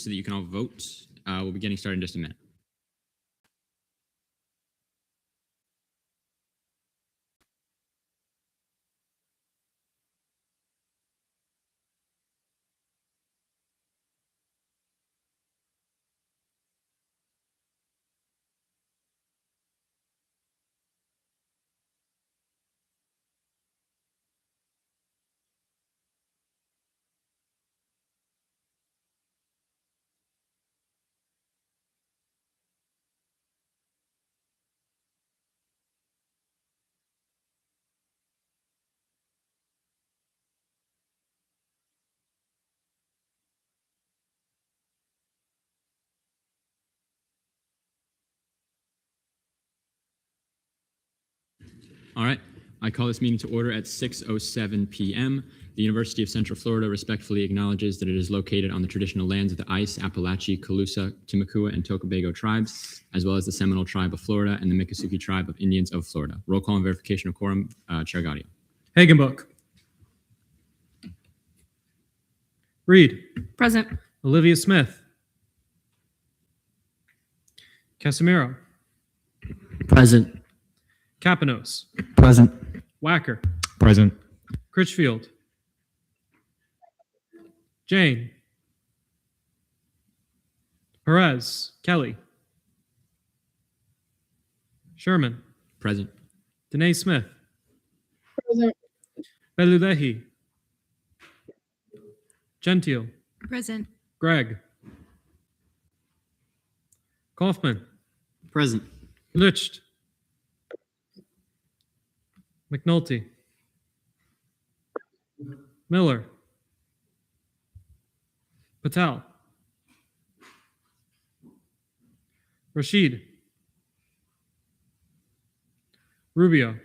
so that you can all vote. We'll be getting started in just a minute. All right. I call this meeting to order at 6:07 p.m. The University of Central Florida respectfully acknowledges that it is located on the traditional lands of the Ais, Appalachee, Calusa, Timucua, and Tocobago tribes, as well as the Seminole Tribe of Florida and the Miccosukee Tribe of Indians of Florida. Roll call and verification of quorum. Chair Gaudio. Hagenbuch. Reed. Present. Olivia Smith. Casimiro. Present. Kapanos. Present. Wacker. Present. Critchfield. Jane. Perez. Kelly. Sherman. Present. Danae Smith. Present. Belulehi. Gentile. Present. Gregg. Kaufman. Present. Licht. McNulty. Miller. Patel. Rashid. Rubio.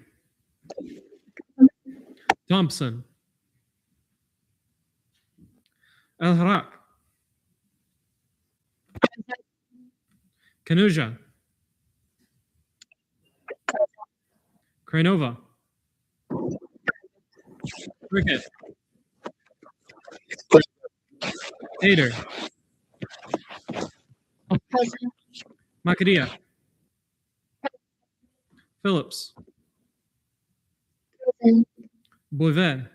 Thompson. El Harak. Kanuja. Kranova. Rickett. Hader. Present. Makadia. Phillips. Present. Boivet.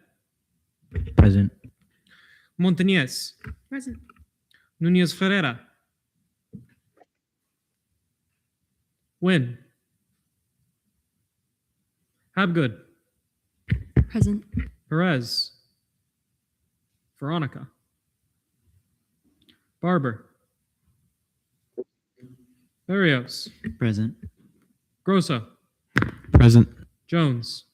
Present. Montañez. Present. Nunez Ferreira. Wynn. Habgood. Present. Perez. Veronica. Barber. Barrios. Present. Grossa. Present. Jones.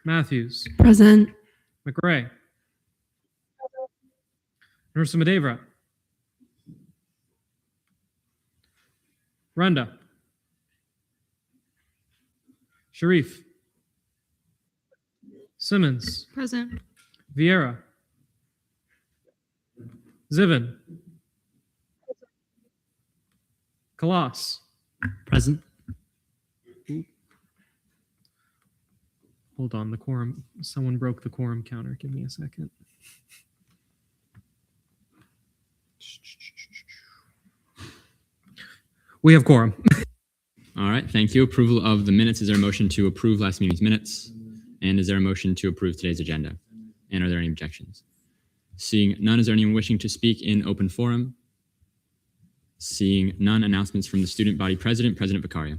Matthews. Present. McRae. Nursamadevra. Renda. Sharif. Simmons. Present. Vieira. Zivin. Kalas. Present. Hold on, the quorum. Someone broke the quorum counter. Give me a second. We have quorum. All right. Thank you. Approval of the minutes. Is there a motion to approve last meeting's minutes? And is there a motion to approve today's agenda? And are there any objections? Seeing none, is there anyone wishing to speak in open forum? Seeing none, announcements from the student body president, President Vicario.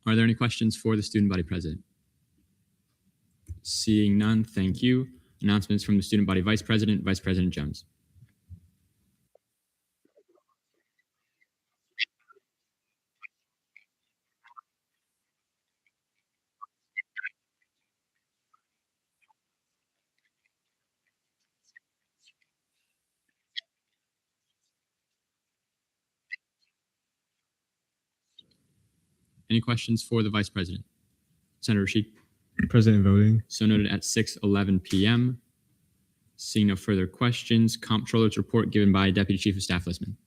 Are there any questions for the student body president? Seeing none, thank you. Announcements from the student body vice president, Vice President Jones. Any questions for the vice president? Senator Rashid. President voting. So noted at 6:11 p.m. Seeing no further questions, Comptroller's report given by Deputy Chief of Staff Listman.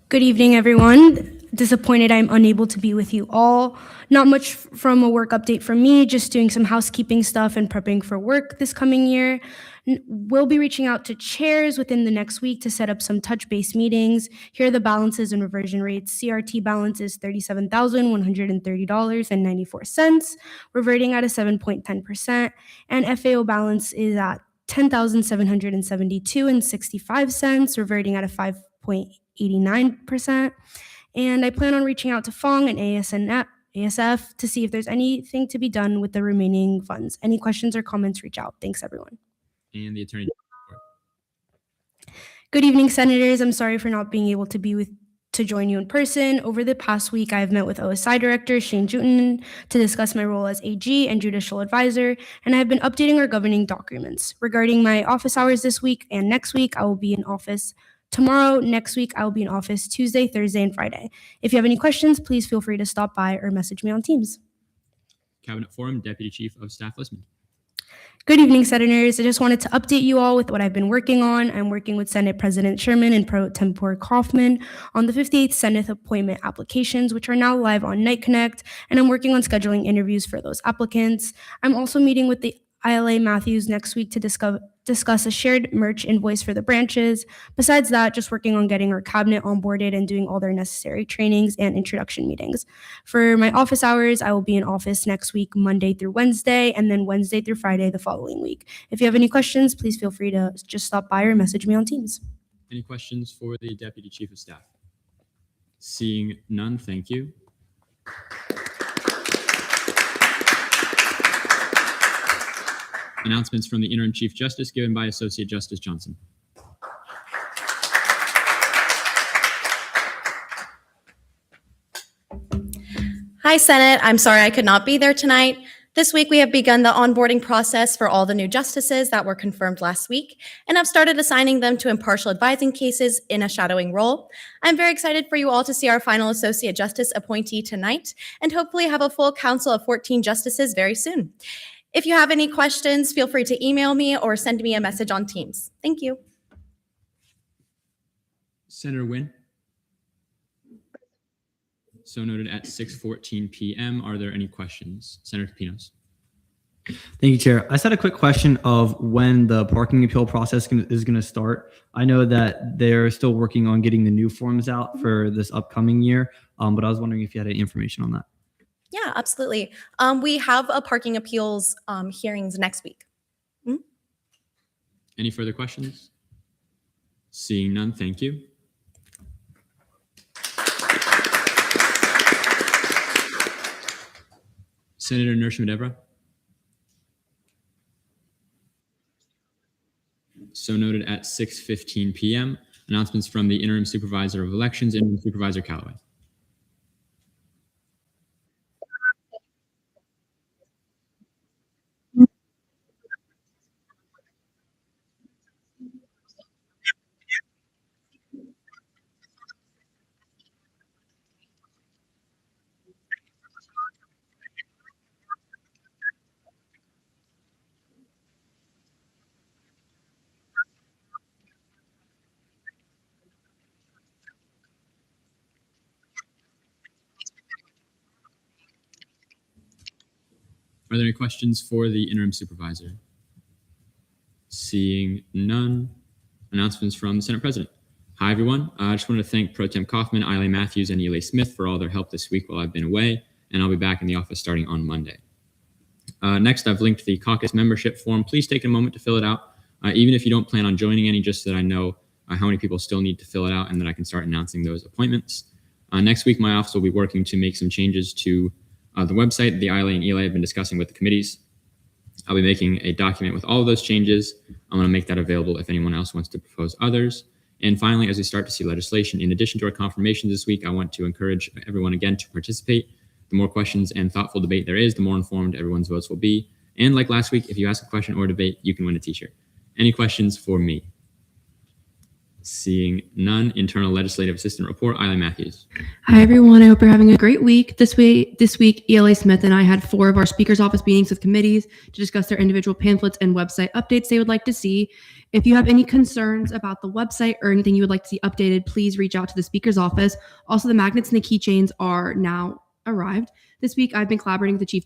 Good evening, everyone. Disappointed I'm unable to be with you all. Not much from a work update from me, just doing some housekeeping stuff and prepping for work this coming year. We'll be reaching out to chairs within the next week to set up some touch-base meetings. Here are the balances and reversion rates. CRT balance is $37,130.94, reverting at a 7.10%, and FAO balance is at $10,772.65, reverting at a 5.89%. And I plan on reaching out to FONG and ASF to see if there's anything to be done with the remaining funds. Any questions or comments, reach out. Thanks, everyone. And the Attorney General report. Good evening, Senators. I'm sorry for not being able to join you in person. Over the past week, I have met with OSI Director Shane Jutin to discuss my role as AG and Judicial Advisor, and I have been updating our governing documents. Regarding my office hours this week and next week, I will be in office tomorrow. Next week, I will be in office Tuesday, Thursday, and Friday. If you have any questions, please feel free to stop by or message me on Teams. Cabinet Forum, Deputy Chief of Staff Listman. Good evening, Senators. I just wanted to update you all with what I've been working on. I'm working with Senate President Sherman and Pro Tempore Kaufman on the 58th Senate appointment applications, which are now live on Night Connect, and I'm working on scheduling interviews for those applicants. I'm also meeting with the ILA Matthews next week to discuss a shared merch invoice for the branches. Besides that, just working on getting our cabinet onboarded and doing all their necessary trainings and introduction meetings. For my office hours, I will be in office next week, Monday through Wednesday, and then Wednesday through Friday the following week. If you have any questions, please feel free to just stop by or message me on Teams. Any questions for the Deputy Chief of Staff? Seeing none, thank you. Announcements from the Interim Chief Justice given by Associate Justice Johnson. Hi, Senate. I'm sorry I could not be there tonight. This week, we have begun the onboarding process for all the new justices that were confirmed last week, and I've started assigning them to impartial advising cases in a shadowing role. I'm very excited for you all to see our final Associate Justice appointee tonight, and hopefully have a full council of 14 justices very soon. If you have any questions, feel free to email me or send me a message on Teams. Thank you. Senator Nguyen. So noted at 6:14 p.m. Are there any questions? Senator Pinos. Thank you, Chair. I just had a quick question of when the parking appeal process is going to start. I know that they're still working on getting the new forms out for this upcoming year, but I was wondering if you had any information on that. Yeah, absolutely. We have a parking appeals hearings next week. Any further questions? Seeing none, thank you. Senator Nursham-Devra. So noted at 6:15 p.m. Announcements from the Interim Supervisor of Elections, Interim Supervisor Callaway. Are there any questions for the Interim Supervisor? Seeing none. Announcements from the Senate President. Hi, everyone. I just wanted to thank Pro Tem Kaufman, Ilay Matthews, and Eli Smith for all their help this week while I've been away. and I'll be back in the office starting on Monday. Next, I've linked the caucus membership form. Please take a moment to fill it out, even if you don't plan on joining any, just so that I know how many people still need to fill it out and that I can start announcing those appointments. Next week, my office will be working to make some changes to the website. The ILA and ELA have been discussing with the committees. I'll be making a document with all of those changes. I'm going to make that available if anyone else wants to propose others. And finally, as we start to see legislation, in addition to our confirmations this week, I want to encourage everyone again to participate. The more questions and thoughtful debate there is, the more informed everyone's votes will be. And like last week, if you ask a question or debate, you can win a t-shirt. Any questions for me? Seeing none, internal legislative assistant report, Isla Matthews. Hi, everyone. I hope you're having a great week. This week, ELA Smith and I had 4 of our speaker's office meetings with committees to discuss their individual pamphlets and website updates they would like to see. If you have any concerns about the website or anything you would like to see updated, please reach out to the speaker's office. Also, the magnets and the keychains are now arrived. This week, I've been collaborating with the Chief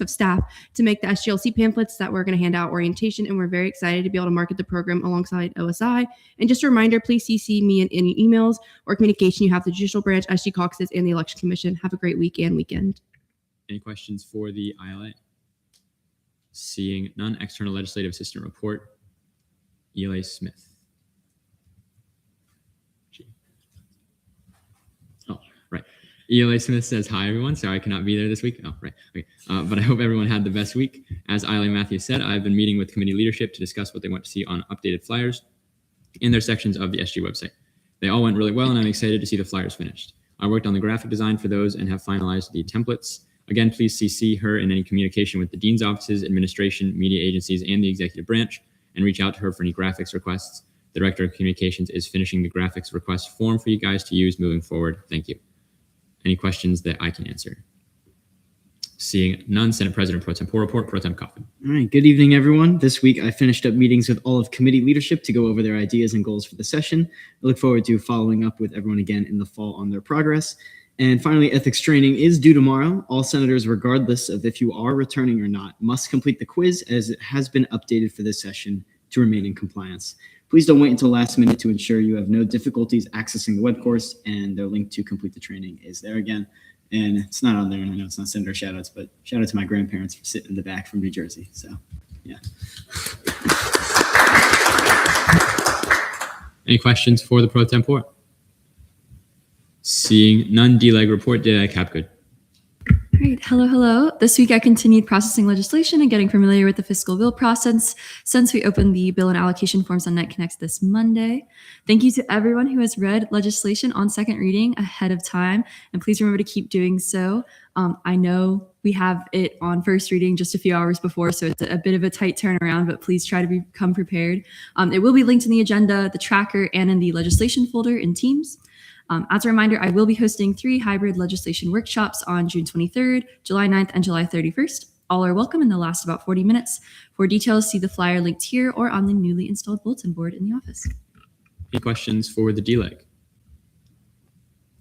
of Staff to make the SGLC pamphlets that we're going to hand out orientation, and we're very excited to be able to market the program alongside OSI. And just a reminder, please CC me in any emails or communication you have to the Judicial Branch, SG Caucuses, and the Election Commission. Have a great week and weekend. Any questions for the ILA? Seeing none, external legislative assistant report, ELA Smith. Oh, right. ELA Smith says, hi, everyone. Sorry, I cannot be there this week. Oh, right. Okay. But I hope everyone had the best week. As Isla Matthews said, I've been meeting with committee leadership to discuss what they want to see on updated flyers in their sections of the SG website. They all went really well, and I'm excited to see the flyers finished. I worked on the graphic design for those and have finalized the templates. Again, please CC her in any communication with the dean's offices, administration, media agencies, and the executive branch, and reach out to her for any graphics requests. The Director of Communications is finishing the graphics request form for you guys to use moving forward. Thank you. Any questions that I can answer? Seeing none, Senate President Pro Tempore report, Pro Tem Coffin. All right, good evening, everyone. This week, I finished up meetings with all of committee leadership to go over their ideas and goals for the session. I look forward to following up with everyone again in the fall on their progress. And finally, ethics training is due tomorrow. All senators, regardless of if you are returning or not, must complete the quiz as it has been updated for this session to remain in compliance. Please don't wait until last minute to ensure you have no difficulties accessing the web course, and the link to complete the training is there again. And it's not on there, and I know it's not Senator shoutouts, but shout out to my grandparents for sitting in the back from New Jersey. So, yeah. Any questions for the Pro Tempore? Seeing none, D-Leg report, Did Capgood. All right. Hello. This week, I continued processing legislation and getting familiar with the fiscal bill process since we opened the bill and allocation forms on NetConnects this Monday. Thank you to everyone who has read legislation on second reading ahead of time, and please remember to keep doing so. I know we have it on first reading just a few hours before, so it's a bit of a tight turnaround, but please try to become prepared. It will be linked in the agenda, the tracker, and in the legislation folder in Teams. As a reminder, I will be hosting 3 hybrid legislation workshops on June 23rd, July 9th, and July 31st. All are welcome and they'll last about 40 minutes. For details, see the flyer linked here or on the newly installed bulletin board in the office. Any questions for the D-Leg?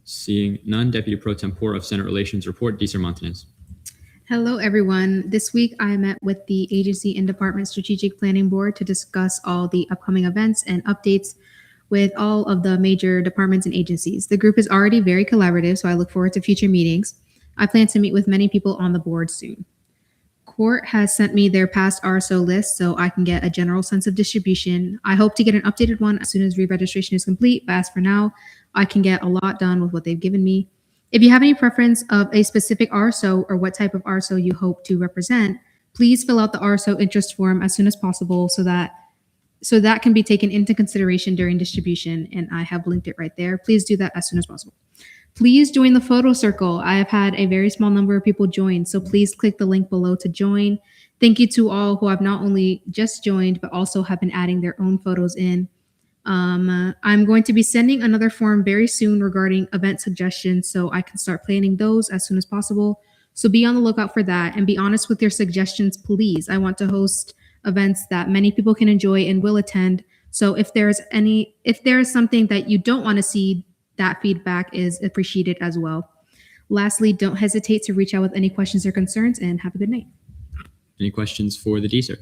Seeing none, Deputy Pro Tempore of Senate Relations report, Deeser Montanez. Hello, everyone. This week, I met with the Agency and Department Strategic Planning Board to discuss all the upcoming events and updates with all of the major departments and agencies. The group is already very collaborative, so I look forward to future meetings. I plan to meet with many people on the board soon. Court has sent me their past RSO list so I can get a general sense of distribution. I hope to get an updated one as soon as re-registration is complete, but as for now, I can get a lot done with what they've given me. If you have any preference of a specific RSO or what type of RSO you hope to represent, please fill out the RSO interest form as soon as possible so that can be taken into consideration during distribution, and I have linked it right there. Please do that as soon as possible. Please join the photo circle. I have had a very small number of people join, so please click the link below to join. Thank you to all who have not only just joined, but also have been adding their own photos in. I'm going to be sending another form very soon regarding event suggestions, so I can start planning those as soon as possible. So be on the lookout for that, and be honest with your suggestions, please. I want to host events that many people can enjoy and will attend. So if there is something that you don't want to see, that feedback is appreciated as well. Lastly, don't hesitate to reach out with any questions or concerns, and have a good night. Any questions for the DSER?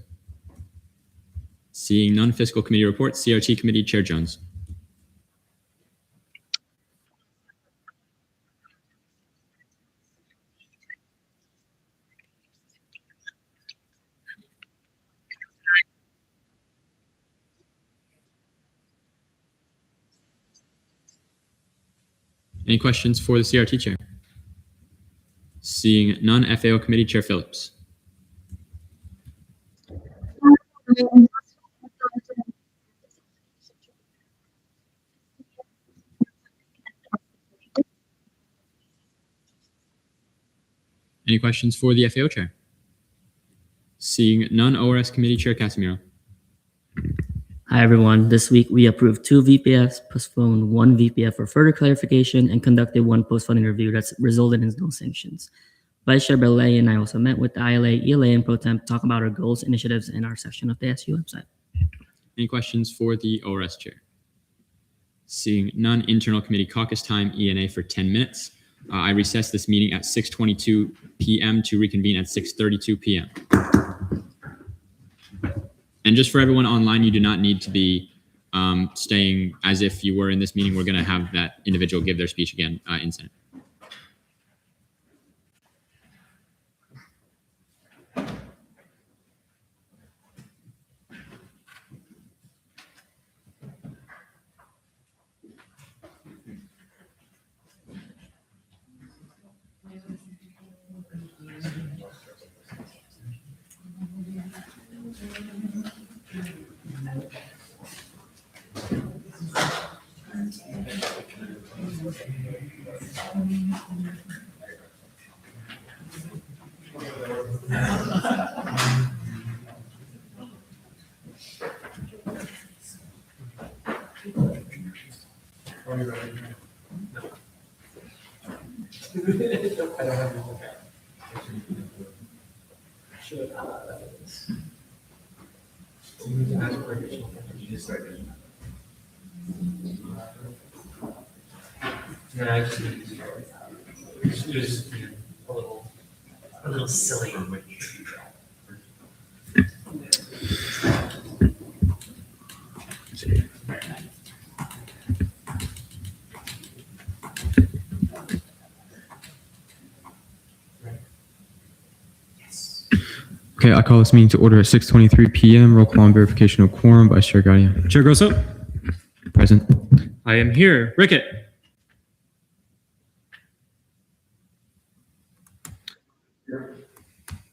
Seeing none, Fiscal Committee report, CRT Committee, Chair Jones. Any questions for the CRT chair? Seeing none, FAO Committee Chair Phillips. Any questions for the FAO chair? Seeing none, ORS Committee Chair Casimiro. Hi, everyone. This week, we approved 2 VPFs, postponed 1 VPF for further clarification, and conducted 1 post-funding review that's resulted in no sanctions. Vice Chair Belay and I also met with the ILA, ELA, and Pro Temp to talk about our goals, initiatives, and our session of the SU website. Any questions for the ORS chair? Seeing none, internal committee caucus time, ENA for 10 minutes. I recess this meeting at 6:22 p.m. to reconvene at 6:32 p.m. And just for everyone online, you do not need to be staying as if you were in this meeting. We're going to have that individual give their speech again in Senate. A little silly. Okay, I call this meeting to order at 6:23 p.m. Roll call on verification of quorum by Chair Gaudier. Chair Grosso, Present. I am here. Rickett.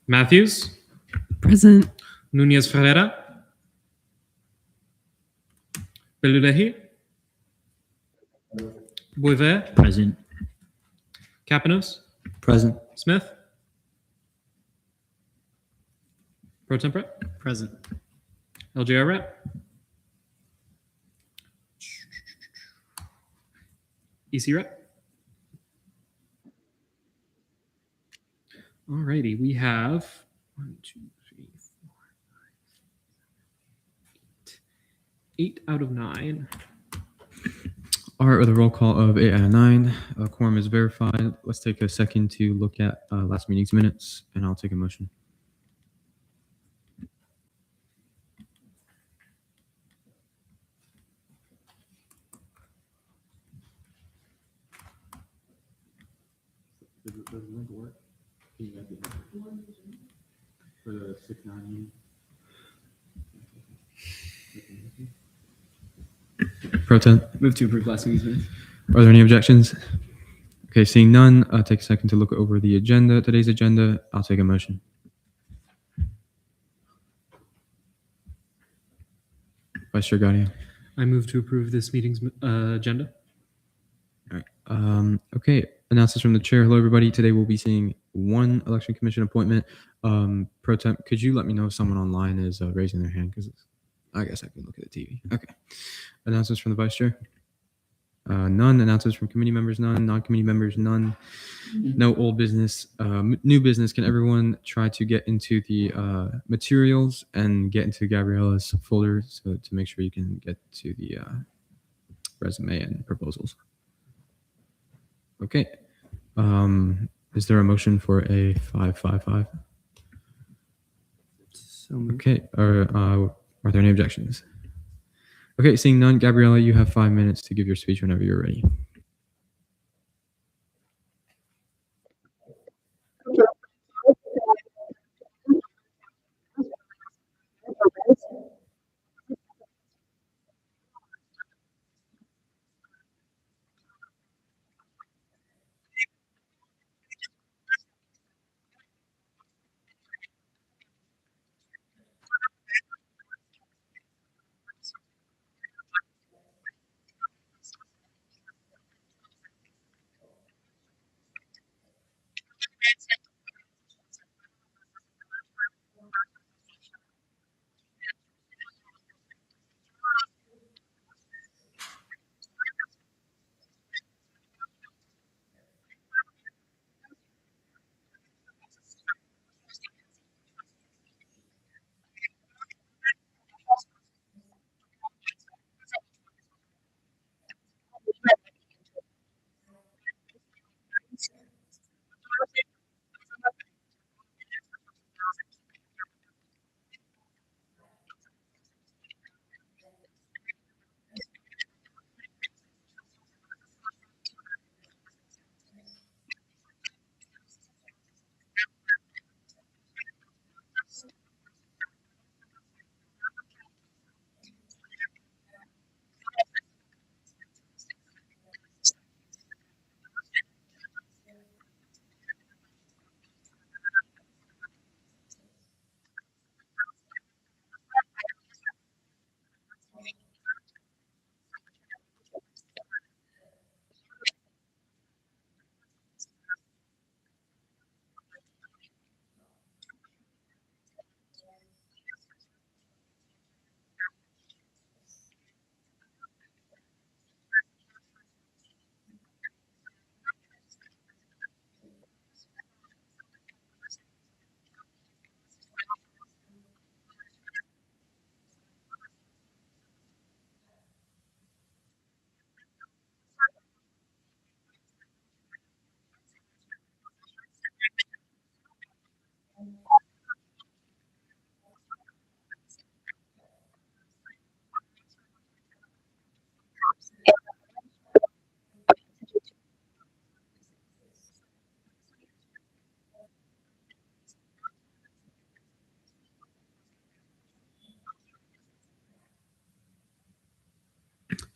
Matthews. Present. Nunez Ferreira. Belulehi. Boisvert. Present. Kapanos. Present. Smith. Pro Tempore. Present. LJR Rep. EC Rep. Alrighty, we have 1, 2, 3, 4, 5, 8 out of 9. All right, with a roll call of 8 out of 9, quorum is verified. Let's take a second to look at last meeting's minutes, and I'll take a motion. Does the link work? Can you guys get it? For the 6-9 meeting? Pro Temp, Move to approve last week's minutes. are there any objections? Okay, seeing none, I'll take a second to look over the agenda, today's agenda. I'll take a motion. Vice Chair Gaudier. I move to approve this meeting's agenda. All right. Okay. Announcements from the chair. Hello, everybody. Today we'll be seeing 1 election commission appointment. Pro Temp, could you let me know if someone online is raising their hand? Because I guess I can look at the TV. Okay. Announcements from the vice chair. None. Announcements from committee members. None. Non-committee members. None. No old business. New business. Can everyone try to get into the materials and get into Gabriella's folder so to make sure you can get to the resume and proposals? Okay. Is there a motion for a 555? Okay. Are there any objections? Okay. Seeing none, Gabriella, you have 5 minutes to give your speech whenever you're ready.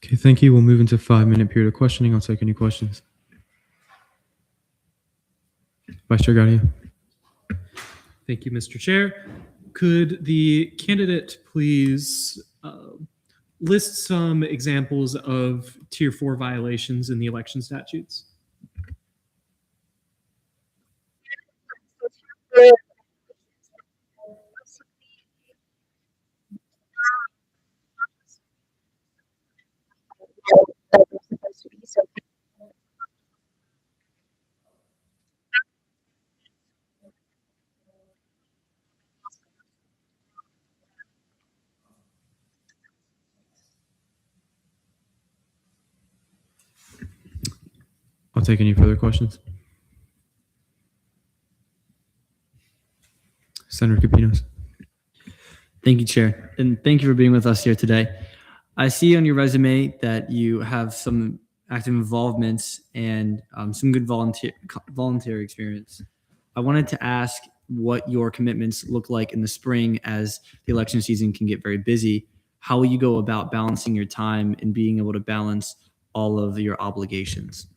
Okay, thank you. We'll move into a 5-minute period of questioning. I'll take any questions. Vice Chair Gadia. Thank you, Mr. Chair. Could the candidate please list some examples of Tier 4 violations in the election statutes? I'll take any further questions. Senator Capinos. Thank you, Chair. And thank you for being with us here today. I see on your resume that you have some active involvements and some good volunteer experience. I wanted to ask what your commitments look like in the spring as the election season can get very busy. How will you go about balancing your time and being able to balance all of your obligations?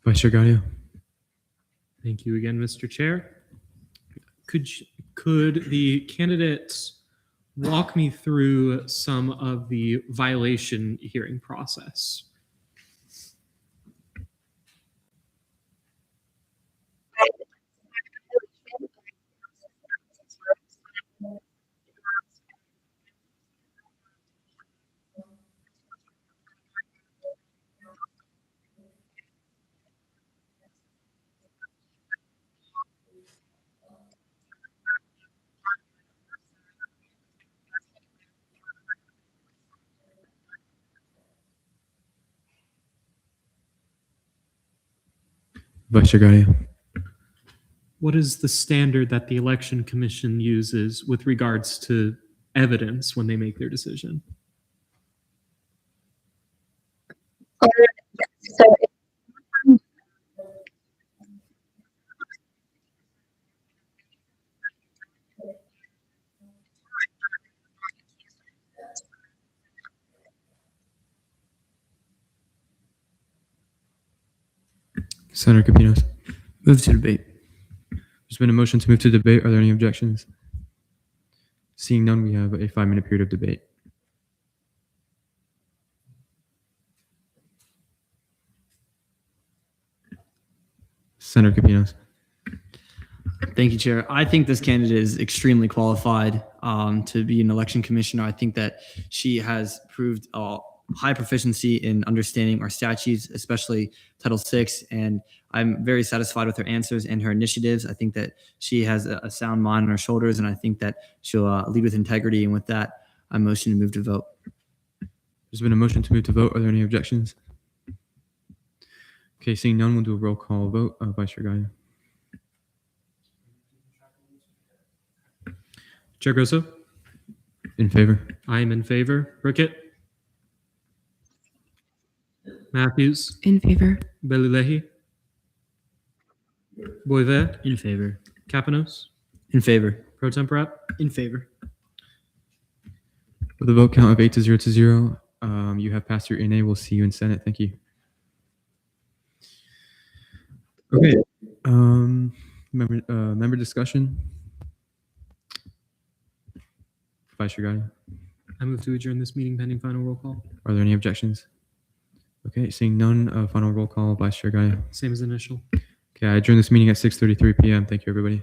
Vice Chair Gadia. Thank you again, Mr. Chair. Could the candidates walk me through some of the violation hearing process? Vice Chair Gadia. What is the standard that the Election Commission uses with regards to evidence when they make their decision? Senator Capinos. Move to debate. There's been a motion to move to debate. Are there any objections? Seeing none, we have a 5-minute period of debate. Senator Capinos. Thank you, Chair. I think this candidate is extremely qualified to be an election commissioner. I think that she has proved high proficiency in understanding our statutes, especially Title VI, and I'm very satisfied with her answers and her initiatives. I think that she has a sound mind on her shoulders, and I think that she'll lead with integrity. And with that, I motion to move to vote. There's been a motion to move to vote. Are there any objections? Okay, seeing none, we'll do a roll call vote. Vice Chair Gadia. Chair Grosso? In favor. I am in favor. Rickett? Matthews? In favor. Belilehi? Boisvert? In favor. Kapanos? In favor. Pro Tempore? In favor. With a vote count of 8-0 to 0, you have passed your NA. We'll see you in Senate. Thank you. Okay. Member discussion. Vice Chair Gadia. I move to adjourn this meeting pending final roll call. Are there any objections? Okay, seeing none, final roll call. Vice Chair Gadia. Same as initial. Okay, I adjourn this meeting at 6:33 p.m. Thank you, everybody.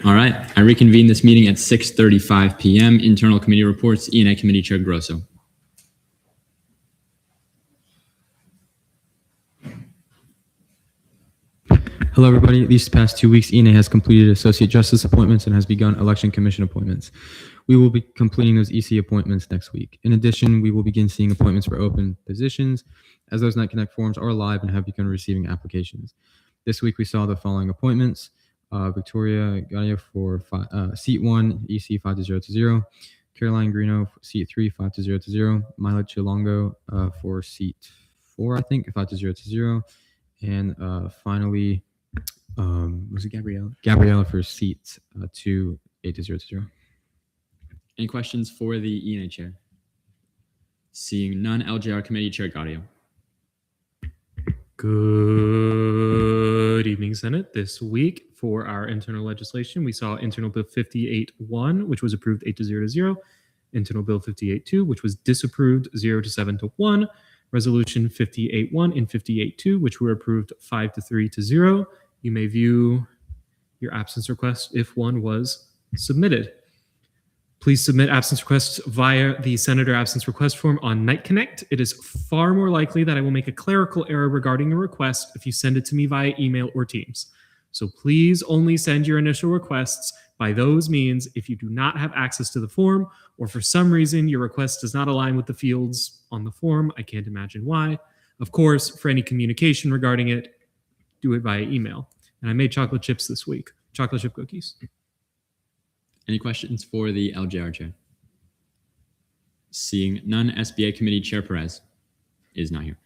All right, I reconvene this meeting at 6:35 p.m. Internal committee reports, E&A Committee Chair Grosso. Hello, everybody. These past 2 weeks, E&A has completed Associate Justice appointments and has begun Election Commission appointments. We will be completing those EC appointments next week. In addition, we will begin seeing appointments for open positions as those Night Connect forms are live and have begun receiving applications. This week, we saw the following appointments. Victoria Gadia for seat 1, EC 5-0-0. Caroline Greeno, seat 3, 5-0-0. Mila Chilongo for seat 4, I think, 5-0-0. And finally, was it Gabriella? Gabriella for seat 2, 8-0-0. Any questions for the E&A Chair? Seeing none, LJR Committee Chair Gaudio. Good evening, Senate. This week for our internal legislation, we saw Internal Bill 58-1, which was approved 8-0-0. Internal Bill 58-2, which was disapproved 0-7-1. Resolution 58-1 and 58-2, which were approved 5-3-0. You may view your absence request if one was submitted. Please submit absence requests via the Senator absence request form on Night Connect. It is far more likely that I will make a clerical error regarding a request if you send it to me via email or Teams. So please only send your initial requests by those means if you do not have access to the form or for some reason your request does not align with the fields on the form. I can't imagine why. Of course, for any communication regarding it, do it via email. And I made chocolate chips this week, chocolate chip cookies. Any questions for the LJR Chair? Seeing none, SBA Committee Chair Perez is not here.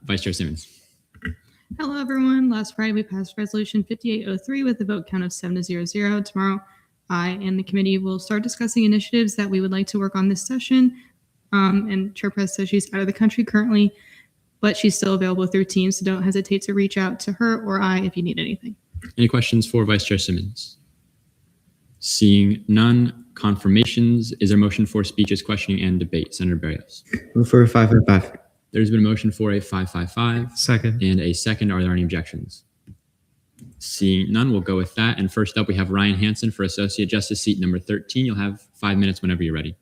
Vice Chair Simmons. Hello, everyone. Last Friday, we passed Resolution 5803 with a vote count of 7-0-0. Tomorrow, I and the committee will start discussing initiatives that we would like to work on this session. And Chair Perez says she's out of the country currently, but she's still available through Teams, so don't hesitate to reach out to her or I if you need anything. Any questions for Vice Chair Simmons? Seeing none, confirmations. Is there a motion for speeches, questioning, and debate? Senator Barrios. Move for 555. There's been a motion for a 555. Second. And a second. Are there any objections? Seeing none, we'll go with that. And first up, we have Ryan Hansen for Associate Justice seat number 13. You'll have 5 minutes whenever you're ready.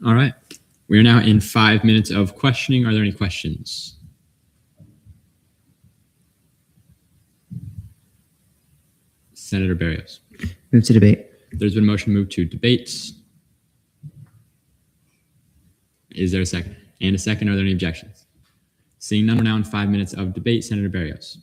All right. We are now in 5 minutes of questioning. Are there any questions? Senator Barrios. Move to debate. There's been a motion to move to debates. Is there a second? And a second. Are there any objections? Seeing none, we're now in 5 minutes of debate. Senator Barrios.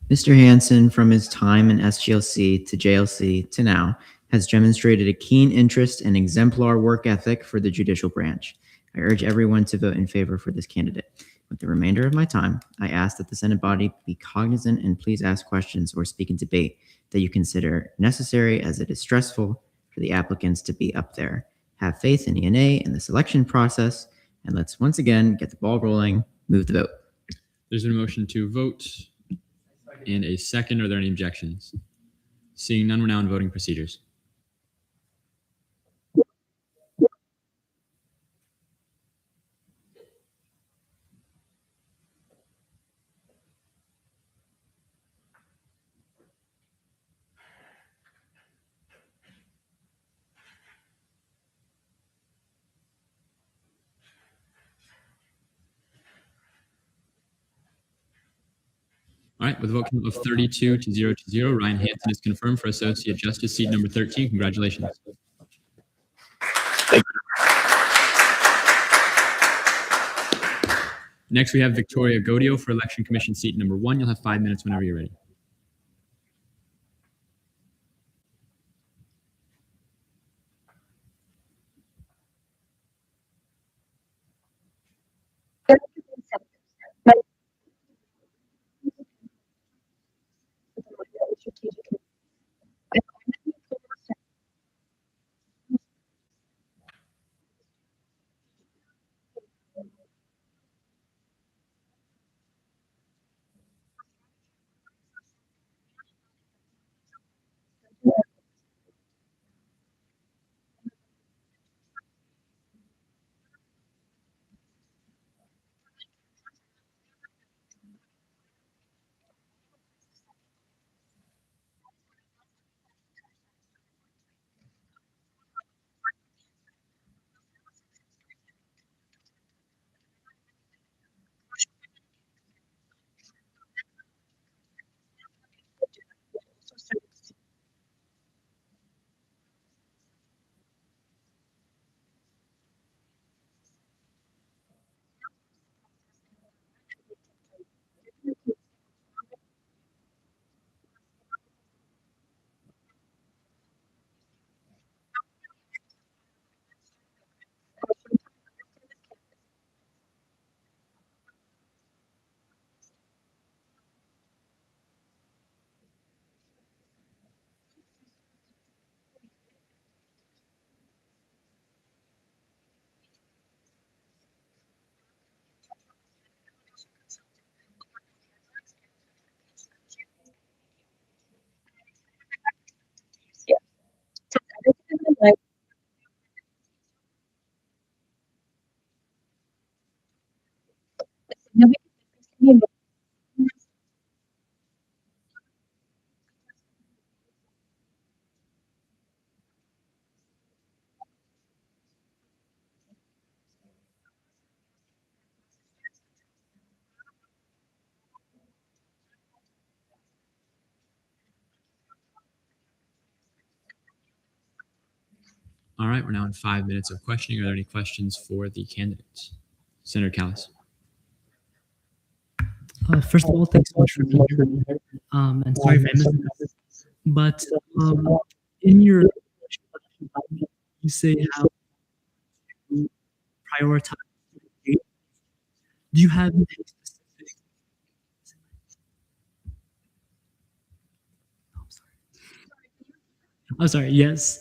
Mr. Hansen, from his time in SGLC to JLC to now, has demonstrated a keen interest and exemplar work ethic for the judicial branch. I urge everyone to vote in favor for this candidate. With the remainder of my time, I ask that the Senate body be cognizant and please ask questions or speak in debate that you consider necessary, as it is stressful for the applicants to be up there. Have faith in ENA and the selection process, and let's once again get the ball rolling. Move the vote. There's been a motion to vote and a second. Are there any objections? Seeing none, we're now in voting procedures. All right, with a vote count of 32 to 0, Ryan Hansen is confirmed for Associate Justice, seat number 13. Congratulations. Next, we have Victoria Godio for Election Commission, seat number 1. You'll have 5 minutes whenever you're ready. All right, we're now in 5 minutes of questioning. Are there any questions for the candidates? Senator Callis. First of all, thanks so much for being here. And sorry if I missed this, but in your you say how to prioritize. Do you have any specific? I'm sorry. Yes.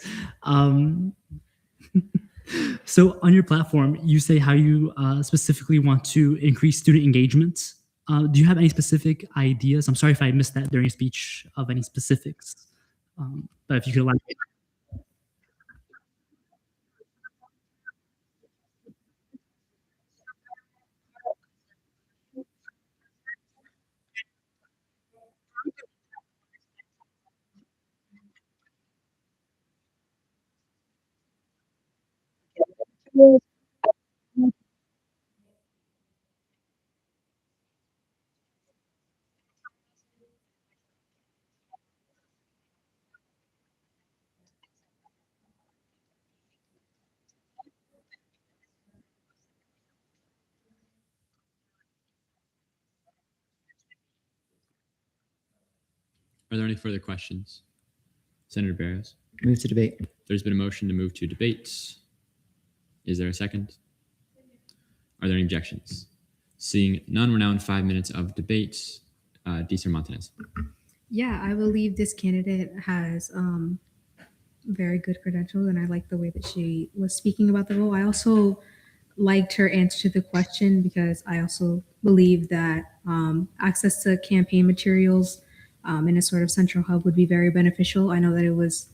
So on your platform, you say how you specifically want to increase student engagement Do you have any specific ideas? I'm sorry if I missed that during your speech of any specifics, but if you could elaborate. Are there any further questions? Senator Barrows. Move to debate. There's been a motion to move to debate. Is there a second? Are there any objections? Seeing none, we're now in 5 minutes of debate. Deezer Montanez. Yeah, I believe this candidate has very good credentials, and I like the way that she was speaking about the role. I also liked her answer to the question because I also believe that access to campaign materials in a sort of central hub would be very beneficial. I know that it was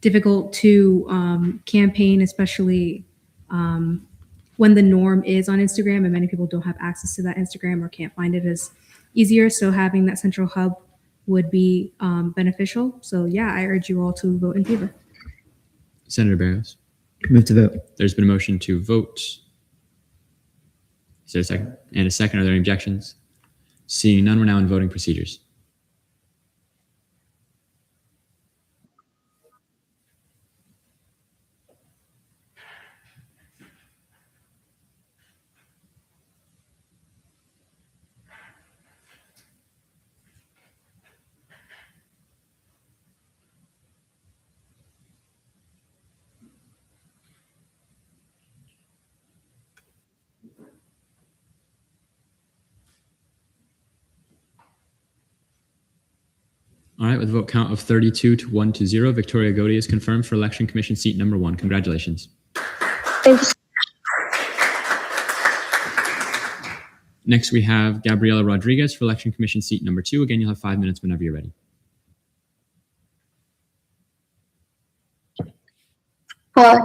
difficult to campaign, especially when the norm is on Instagram and many people don't have access to that Instagram or can't find it as easier. So having that central hub would be beneficial. So yeah, I urge you all to vote in favor. Senator Barrows. Move to vote. There's been a motion to vote. Is there a second? And a second. Are there any objections? Seeing none, we're now in voting procedures. All right, with a vote count of 32 to 1 to 0, Victoria Godi is confirmed for Election Commission seat number 1. Congratulations. Thank you. Next, we have Gabriela Rodriguez for Election Commission seat number 2. Again, you'll have 5 minutes whenever you're ready. Hello.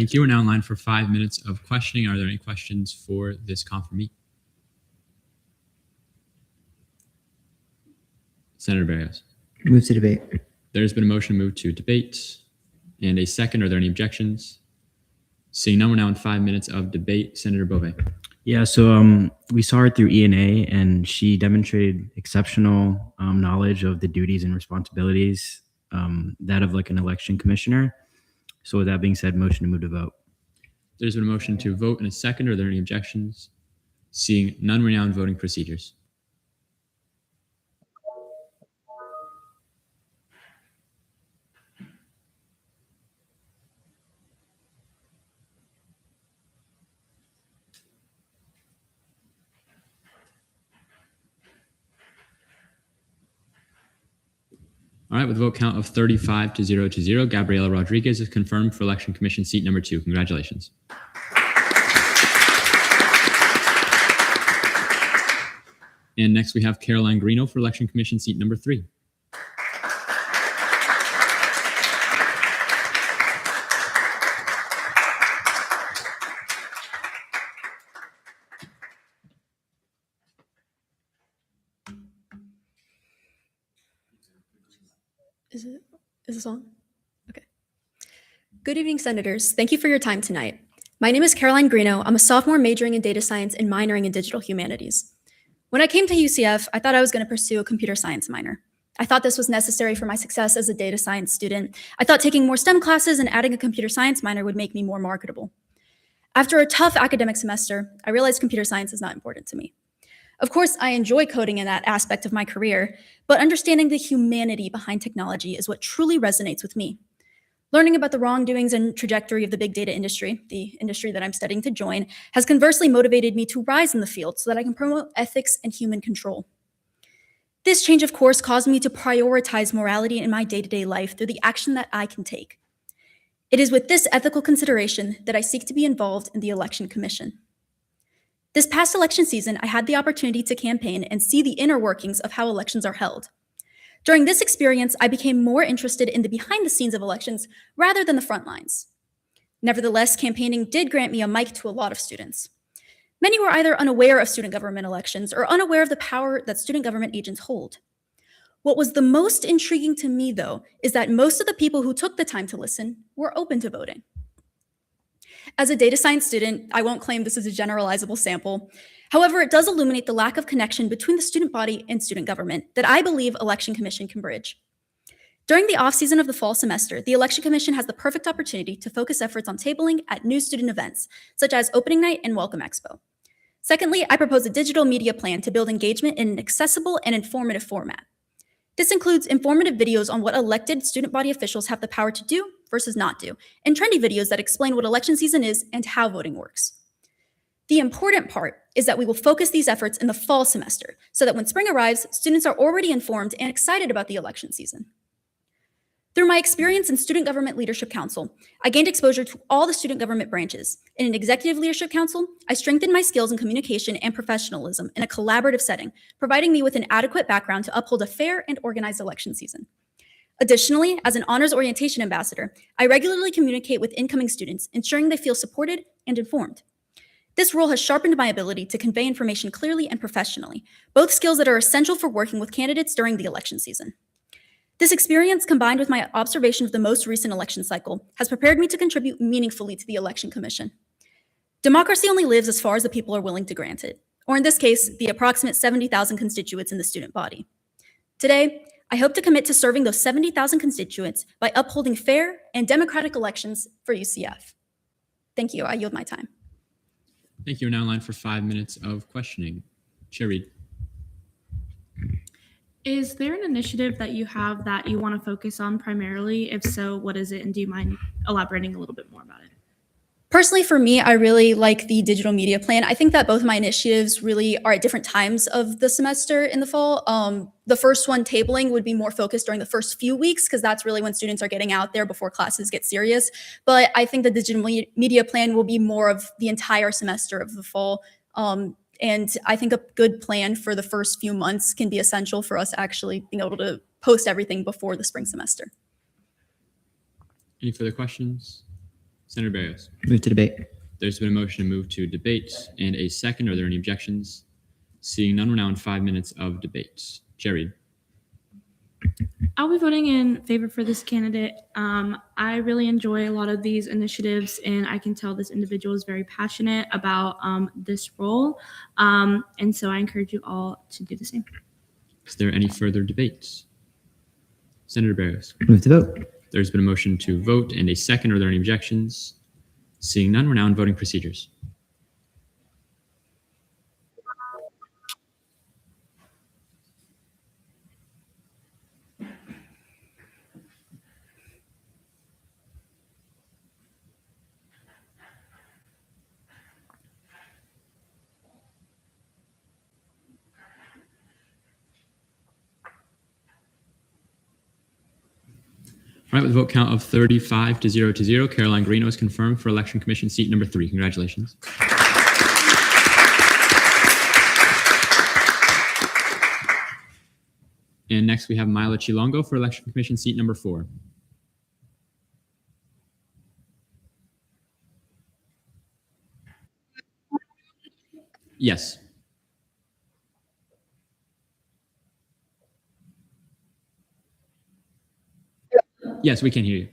Thank you. We're now in line for 5 minutes of questioning. Are there any questions for this confirmee? Senator Barrios. Move to debate. There's been a motion to move to debate and a second. Are there any objections? Seeing none, we're now in 5 minutes of debate. Senator Bove. Yeah, so we saw her through ENA, and she demonstrated exceptional knowledge of the duties and responsibilities that of like an election commissioner. So with that being said, motion to move to vote. There's been a motion to vote and a second. Are there any objections? Seeing none, we're now in voting procedures. All right, with a vote count of 35 to 0, Gabriela Rodriguez is confirmed for Election Commission seat number 2. Congratulations. And next we have Caroline Greeno for Election Commission seat number 3. Is this on? Okay. Good evening, Senators. Thank you for your time tonight. My name is Caroline Greeno. I'm a sophomore majoring in data science and minoring in digital humanities. When I came to UCF, I thought I was going to pursue a computer science minor. I thought this was necessary for my success as a data science student. I thought taking more STEM classes and adding a computer science minor would make me more marketable. After a tough academic semester, I realized computer science is not important to me. Of course, I enjoy coding in that aspect of my career, but understanding the humanity behind technology is what truly resonates with me. Learning about the wrongdoings and trajectory of the big data industry, the industry that I'm studying to join, has conversely motivated me to rise in the field so that I can promote ethics and human control. This change of course caused me to prioritize morality in my day-to-day life through the action that I can take. It is with this ethical consideration that I seek to be involved in the Election Commission. This past election season, I had the opportunity to campaign and see the inner workings of how elections are held. During this experience, I became more interested in the behind the scenes of elections rather than the front lines. Nevertheless, campaigning did grant me a mic to a lot of students. Many were either unaware of student government elections or unaware of the power that student government agents hold. What was the most intriguing to me, though, is that most of the people who took the time to listen were open to voting. As a data science student, I won't claim this is a generalizable sample. However, it does illuminate the lack of connection between the student body and student government that I believe Election Commission can bridge. During the off-season of the fall semester, the Election Commission has the perfect opportunity to focus efforts on tabling at new student events, such as Opening Night and Welcome Expo. Secondly, I propose a digital media plan to build engagement in an accessible and informative format. This includes informative videos on what elected student body officials have the power to do versus not do, and trendy videos that explain what election season is and how voting works. The important part is that we will focus these efforts in the fall semester so that when spring arrives, students are already informed and excited about the election season. Through my experience in Student Government Leadership Council, I gained exposure to all the student government branches. In an Executive Leadership Council, I strengthened my skills in communication and professionalism in a collaborative setting, providing me with an adequate background to uphold a fair and organized election season. Additionally, as an Honors Orientation Ambassador, I regularly communicate with incoming students, ensuring they feel supported and informed. This role has sharpened my ability to convey information clearly and professionally, both skills that are essential for working with candidates during the election season. This experience, combined with my observation of the most recent election cycle, has prepared me to contribute meaningfully to the Election Commission. Democracy only lives as far as the people are willing to grant it, or in this case, the approximate 70,000 constituents in the student body. Today, I hope to commit to serving those 70,000 constituents by upholding fair and democratic elections for UCF. Thank you. I yield my time. Thank you. We're now in line for 5 minutes of questioning. Chair Reed. Is there an initiative that you have that you want to focus on primarily? If so, what is it? And do you mind elaborating a little bit more about it? Personally, for me, I really like the digital media plan. I think that both my initiatives really are at different times of the semester in the fall. The first one, tabling, would be more focused during the first few weeks because that's really when students are getting out there before classes get serious. But I think the digital media plan will be more of the entire semester of the fall. And I think a good plan for the first few months can be essential for us actually being able to post everything before the spring semester. Any further questions? Senator Barrios. Move to debate. There's been a motion to move to debate and a second. Are there any objections? Seeing none, we're now in 5 minutes of debate. Jerry. I'll be voting in favor for this candidate. I really enjoy a lot of these initiatives, and I can tell this individual is very passionate about this role. And so I encourage you all to do the same. Is there any further debates? Senator Barrios. Move to vote. There's been a motion to vote and a second. Are there any objections? Seeing none, we're now in voting procedures. All right, with a vote count of 35 to 0, Caroline Greeno is confirmed for Election Commission seat number 3. Congratulations. And next we have Myla Chilongo for Election Commission seat number 4. Yes. Yes, we can hear you.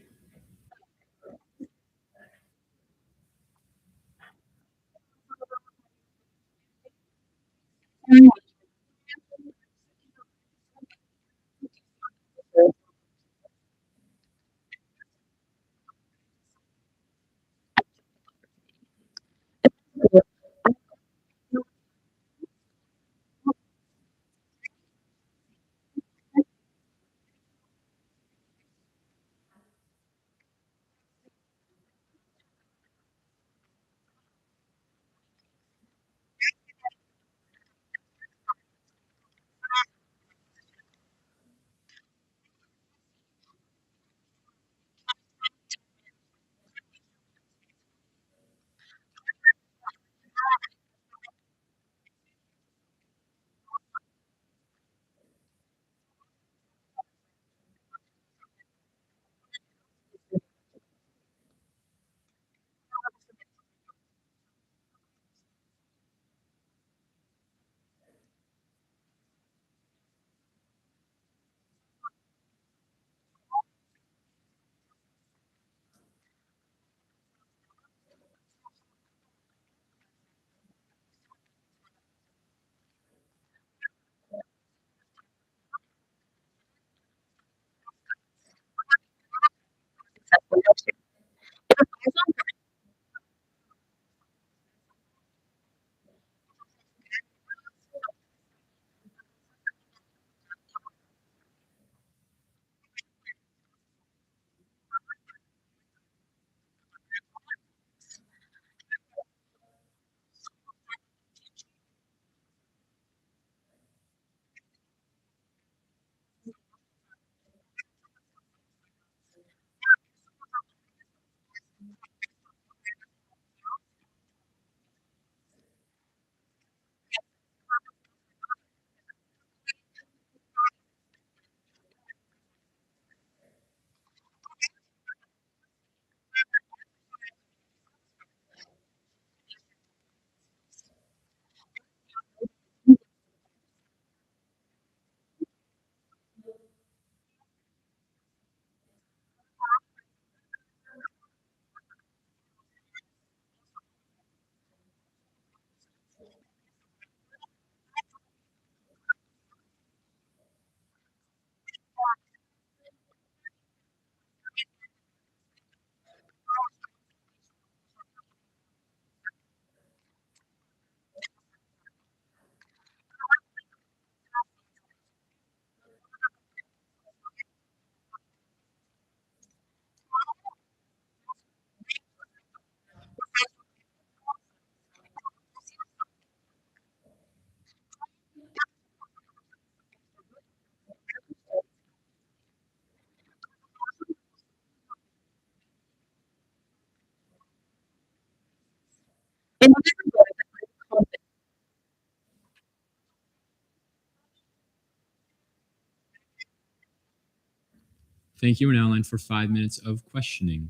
Thank you. We're now in line for 5 minutes of questioning.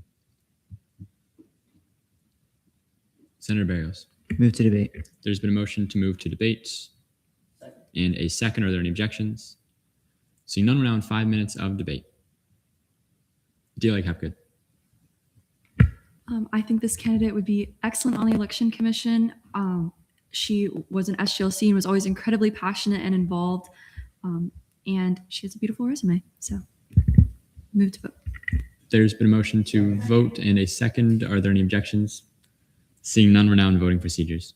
Senator Barrios. Move to debate. There's been a motion to move to debate and a second. Are there any objections? Seeing none, we're now in 5 minutes of debate. DLA Hapgood. I think this candidate would be excellent on the election commission. She was an SGLC and was always incredibly passionate and involved. And she has a beautiful resume. So move to vote. There's been a motion to vote and a second. Are there any objections? Seeing none, we're now in voting procedures.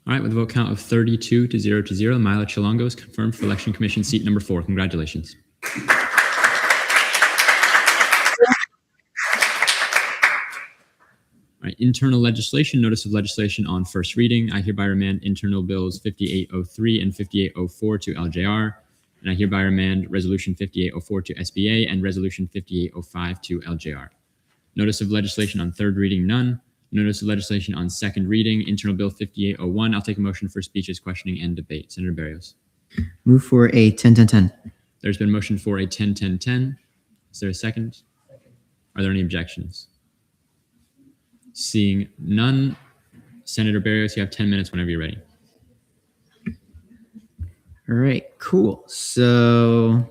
All right, with a vote count of 32 to 0, Mila Chilongo is confirmed for Election Commission seat number 4. Congratulations. All right, internal legislation, notice of legislation on first reading. I hereby remand internal bills 5803 and 5804 to LJR, and I hereby remand resolution 5804 to SBA and resolution 5805 to LJR. Notice of legislation on third reading, none. Notice of legislation on second reading, internal bill 5801. I'll take a motion for speeches, questioning, and debate. Senator Barrios. Move for a 10-10-10. There's been a motion for a 10-10-10. Is there a second? Are there any objections? Seeing none, Senator Barrios, you have 10 minutes whenever you're ready. All right, cool. So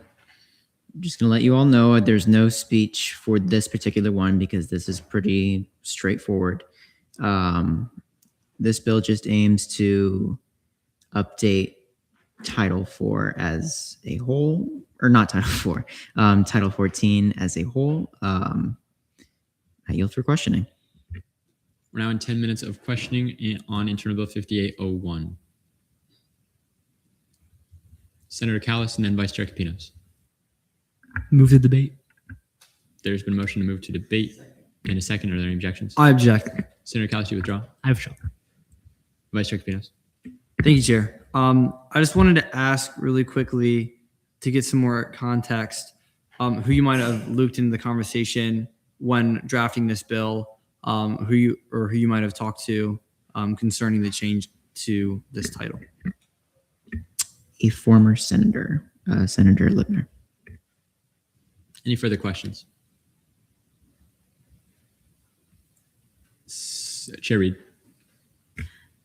I'm just going to let you all know there's no speech for this particular one because this is pretty straightforward. This bill just aims to update Title IV as a whole, or not Title IV, Title 14 as a whole. I yield for questioning. We're now in 10 minutes of questioning on internal bill 5801. Senator Callis and then Vice Chair Capinos. Move to debate. There's been a motion to move to debate and a second. Are there any objections? I object. Senator Callis, you withdraw. I have shown. Vice Chair Capinos. Thank you, Chair. I just wanted to ask really quickly to get some more context, who you might have looped into the conversation when drafting this bill, who you might have talked to concerning the change to this title. A former senator, Senator Lipner. Any further questions? Chair Reed.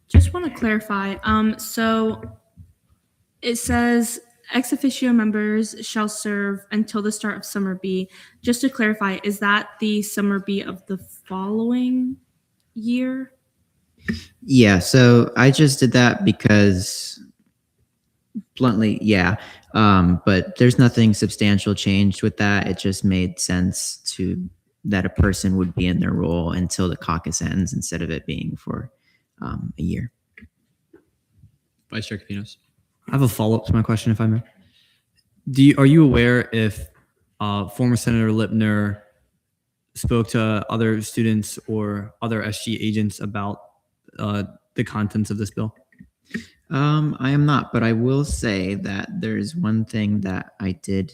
Just want to clarify. So it says ex officio members shall serve until the start of summer B. Just to clarify, is that the summer B of the following year? Yeah, so I just did that because bluntly, yeah. But there's nothing substantial changed with that. It just made sense that a person would be in their role until the caucus ends instead of it being for a year. Vice Chair Capinos. I have a follow-up to my question, if I may. Are you aware if former Senator Lipner spoke to other students or other SG agents about the contents of this bill? I am not, but I will say that there's one thing that I did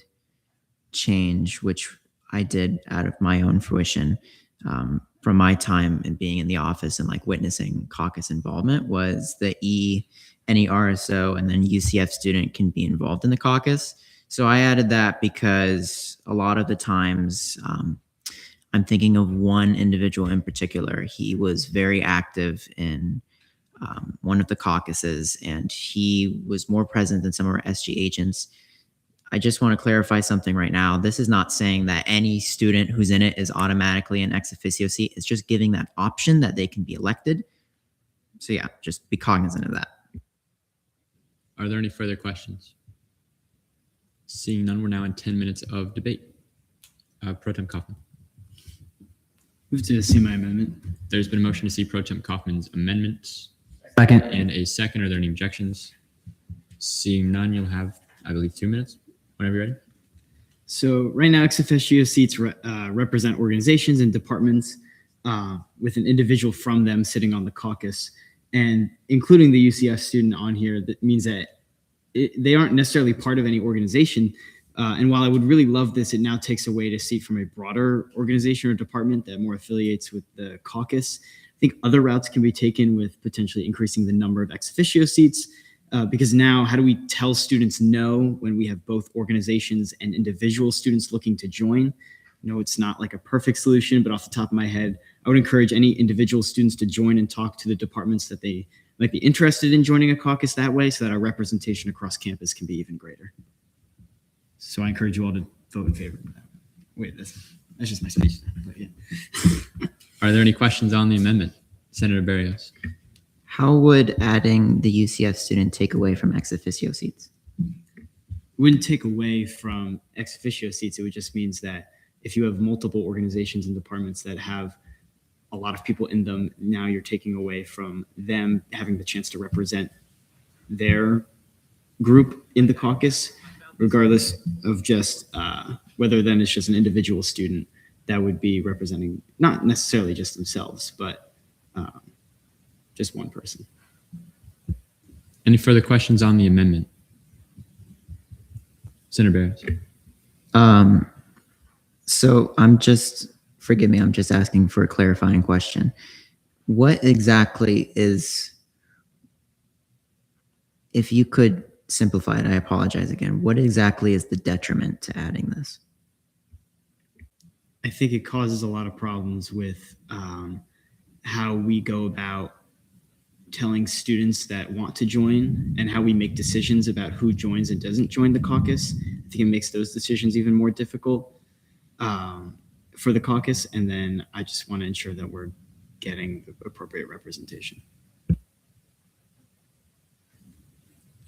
change, which I did out of my own fruition from my time and being in the office and like witnessing caucus involvement, was the any RSO and then UCF student can be involved in the caucus. So I added that because a lot of the times I'm thinking of one individual in particular. He was very active in one of the caucuses, and he was more present than some of our SG agents. I just want to clarify something right now. This is not saying that any student who's in it is automatically an ex officio seat. It's just giving that option that they can be elected. So yeah, just be cognizant of that. Are there any further questions? Seeing none, we're now in 10 minutes of debate. Pro Tem Kaufman. Move to see my amendment. There's been a motion to see Pro Tem Kaufman's amendment. Second. And a second. Are there any objections? Seeing none, you'll have, I believe, 2 minutes whenever you're ready. So right now, ex officio seats represent organizations and departments with an individual from them sitting on the caucus, and including the UCF student on here. That means that they aren't necessarily part of any organization. And while I would really love this, it now takes away a seat from a broader organization or department that more affiliates with the caucus. I think other routes can be taken with potentially increasing the number of ex officio seats, because now how do we tell students no when we have both organizations and individual students looking to join? No, it's not like a perfect solution, but off the top of my head, I would encourage any individual students to join and talk to the departments that they might be interested in joining a caucus that way, so that our representation across campus can be even greater. So I encourage you all to vote in favor of that. Wait, that's just my speech. But yeah. Are there any questions on the amendment? Senator Barrios. How would adding the UCF student take away from ex officio seats? It wouldn't take away from ex officio seats. It would just means that if you have multiple organizations and departments that have a lot of people in them, now you're taking away from them having the chance to represent their group in the caucus, regardless of just whether then it's just an individual student that would be representing not necessarily just themselves, but just one person. Any further questions on the amendment? Senator Barrios. So forgive me, I'm just asking for a clarifying question. What exactly is, if you could simplify it, I apologize again, what exactly is the detriment to adding this? I think it causes a lot of problems with how we go about telling students that want to join and how we make decisions about who joins and doesn't join the caucus. I think it makes those decisions even more difficult for the caucus. And then I just want to ensure that we're getting the appropriate representation.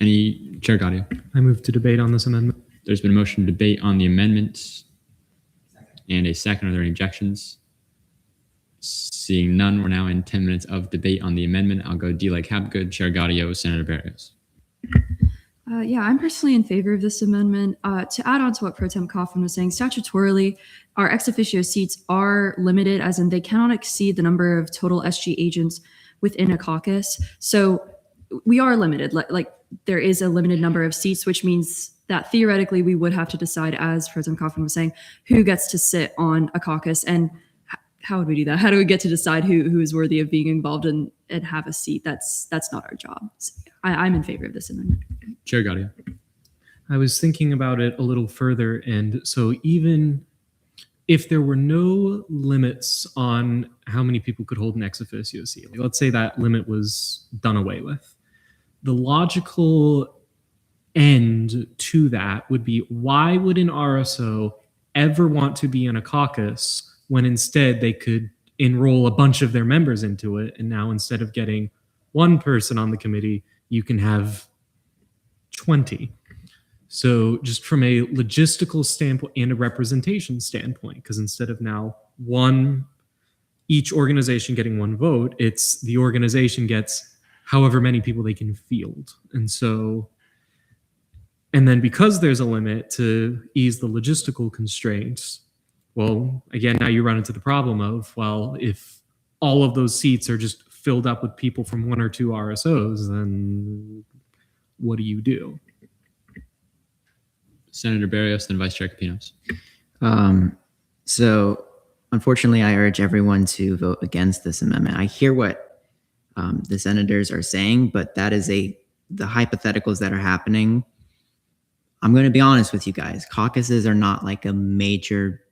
Any Chair Gaudio? I move to debate on this amendment. There's been a motion to debate on the amendment and a second. Are there any objections? Seeing none, we're now in 10 minutes of debate on the amendment. I'll go D like Hapgood, Chair Gaudio, Senator Barrios. Yeah, I'm personally in favor of this amendment. To add on to what Pro Tem Kaufman was saying, statutorily, our ex officio seats are limited, as in they cannot exceed the number of total SG agents within a caucus. So we are limited. Like there is a limited number of seats, which means that theoretically we would have to decide, as Pro Tem Kaufman was saying, who gets to sit on a caucus, and how would we do that? How do we get to decide who is worthy of being involved and have a seat? That's not our job. So I'm in favor of this amendment. Chair Gaudio. I was thinking about it a little further, and so even if there were no limits on how many people could hold an ex officio seat, let's say that limit was done away with, the logical end to that would be, why would an RSO ever want to be in a caucus when instead they could enroll a bunch of their members into it? And now instead of getting one person on the committee, you can have 20. So just from a logistical standpoint and a representation standpoint, because instead of now each organization getting one vote, it's the organization gets however many people they can field. And then because there's a limit to ease the logistical constraints, well, again, now you run into the problem of, well, if all of those seats are just filled up with people from one or two RSOs, then what do you do? Senator Barrios, then Vice Chair Capinos. So unfortunately, I urge everyone to vote against this amendment. I hear what the senators are saying, but that is the hypotheticals that are happening. I'm going to be honest with you guys. Caucuses are not like a major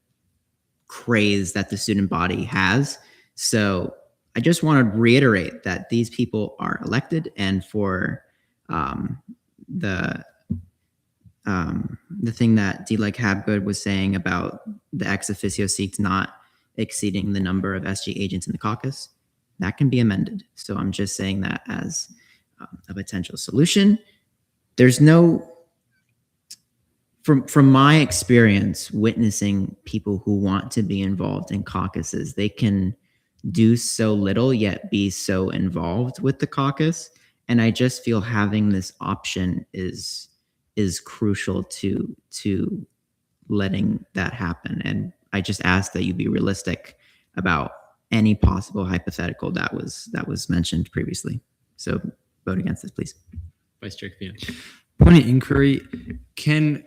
craze that the student body has. So I just want to reiterate that these people are elected, and for the thing that D. Like Habgood was saying about the ex officio seats not exceeding the number of SG agents in the caucus, that can be amended. So I'm just saying that as a potential solution. There's no, from my experience witnessing people who want to be involved in caucuses, they can do so little yet be so involved with the caucus. And I just feel having this option is crucial to letting that happen. And I just ask that you be realistic about any possible hypothetical that was mentioned previously. So vote against this, please. Vice Chair Covino. Point of inquiry: can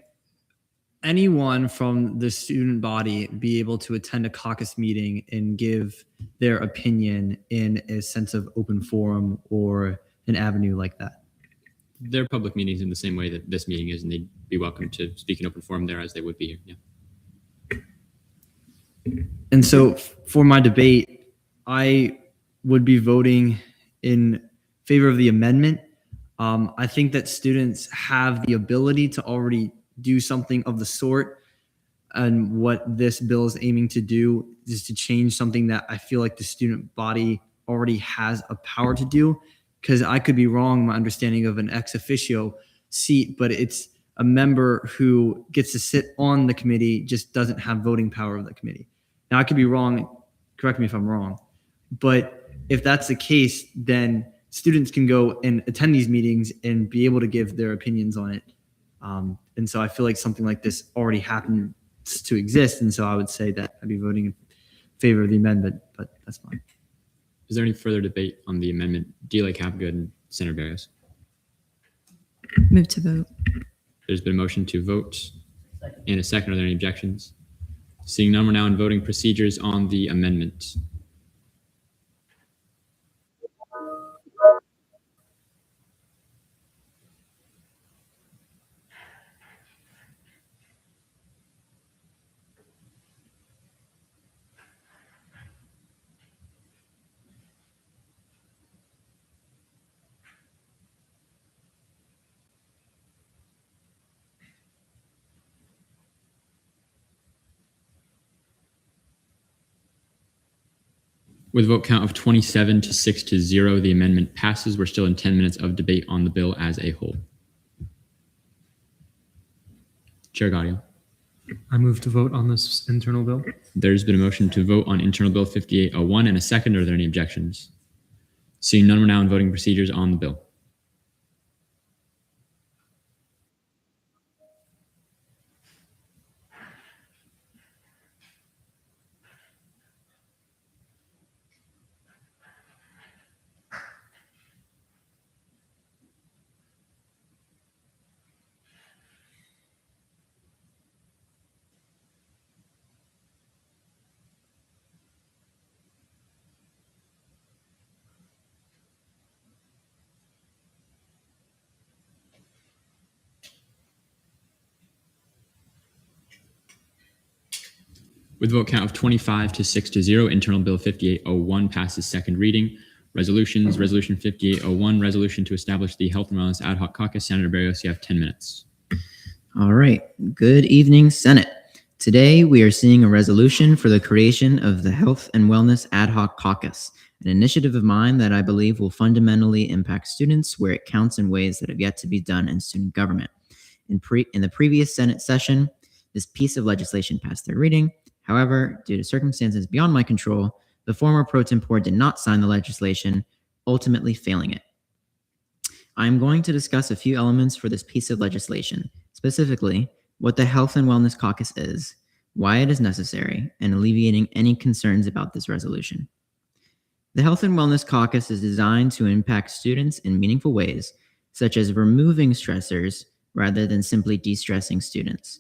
anyone from the student body be able to attend a caucus meeting and give their opinion in a sense of open forum or an avenue like that? They're public meetings in the same way that this meeting is, and they'd be welcome to speak in open forum there as they would be here. Yeah. And so for my debate, I would be voting in favor of the amendment. I think that students have the ability to already do something of the sort. And what this bill is aiming to do is to change something that I feel like the student body already has a power to do. Because I could be wrong, my understanding of an ex officio seat, but it's a member who gets to sit on the committee, just doesn't have voting power of the committee. Now, I could be wrong. Correct me if I'm wrong. But if that's the case, then students can go and attend these meetings and be able to give their opinions on it. And so I feel like something like this already happens to exist. And so I would say that I'd be voting in favor of the amendment, but that's fine. Is there any further debate on the amendment? DLA Capgood and Senator Barrios. Move to vote. There's been a motion to vote and a second. Are there any objections? Seeing none, we're now in voting procedures on the amendment. With a vote count of 27 to 6-0, the amendment passes. We're still in 10 minutes of debate on the bill as a whole. Chair Gaudio. I move to vote on this internal bill. There's been a motion to vote on internal bill 5801 and a second. Are there any objections? Seeing none, we're now in voting procedures on the bill. With a vote count of 25 to 6-0, internal bill 5801 passes second reading. Resolutions, resolution 5801, resolution to establish the Health and Wellness Ad Hoc Caucus. Senator Barrios, you have 10 minutes. All right. Good evening, Senate. Today, we are seeing a resolution for the creation of the Health and Wellness Ad Hoc Caucus, an initiative of mine that I believe will fundamentally impact students where it counts in ways that have yet to be done in student government. In the previous Senate session, this piece of legislation passed third reading. However, due to circumstances beyond my control, the former pro tempore did not sign the legislation, ultimately failing it. I'm going to discuss a few elements for this piece of legislation, specifically what the Health and Wellness Caucus is, why it is necessary, and alleviating any concerns about this resolution. The Health and Wellness Caucus is designed to impact students in meaningful ways, such as removing stressors rather than simply de-stressing students,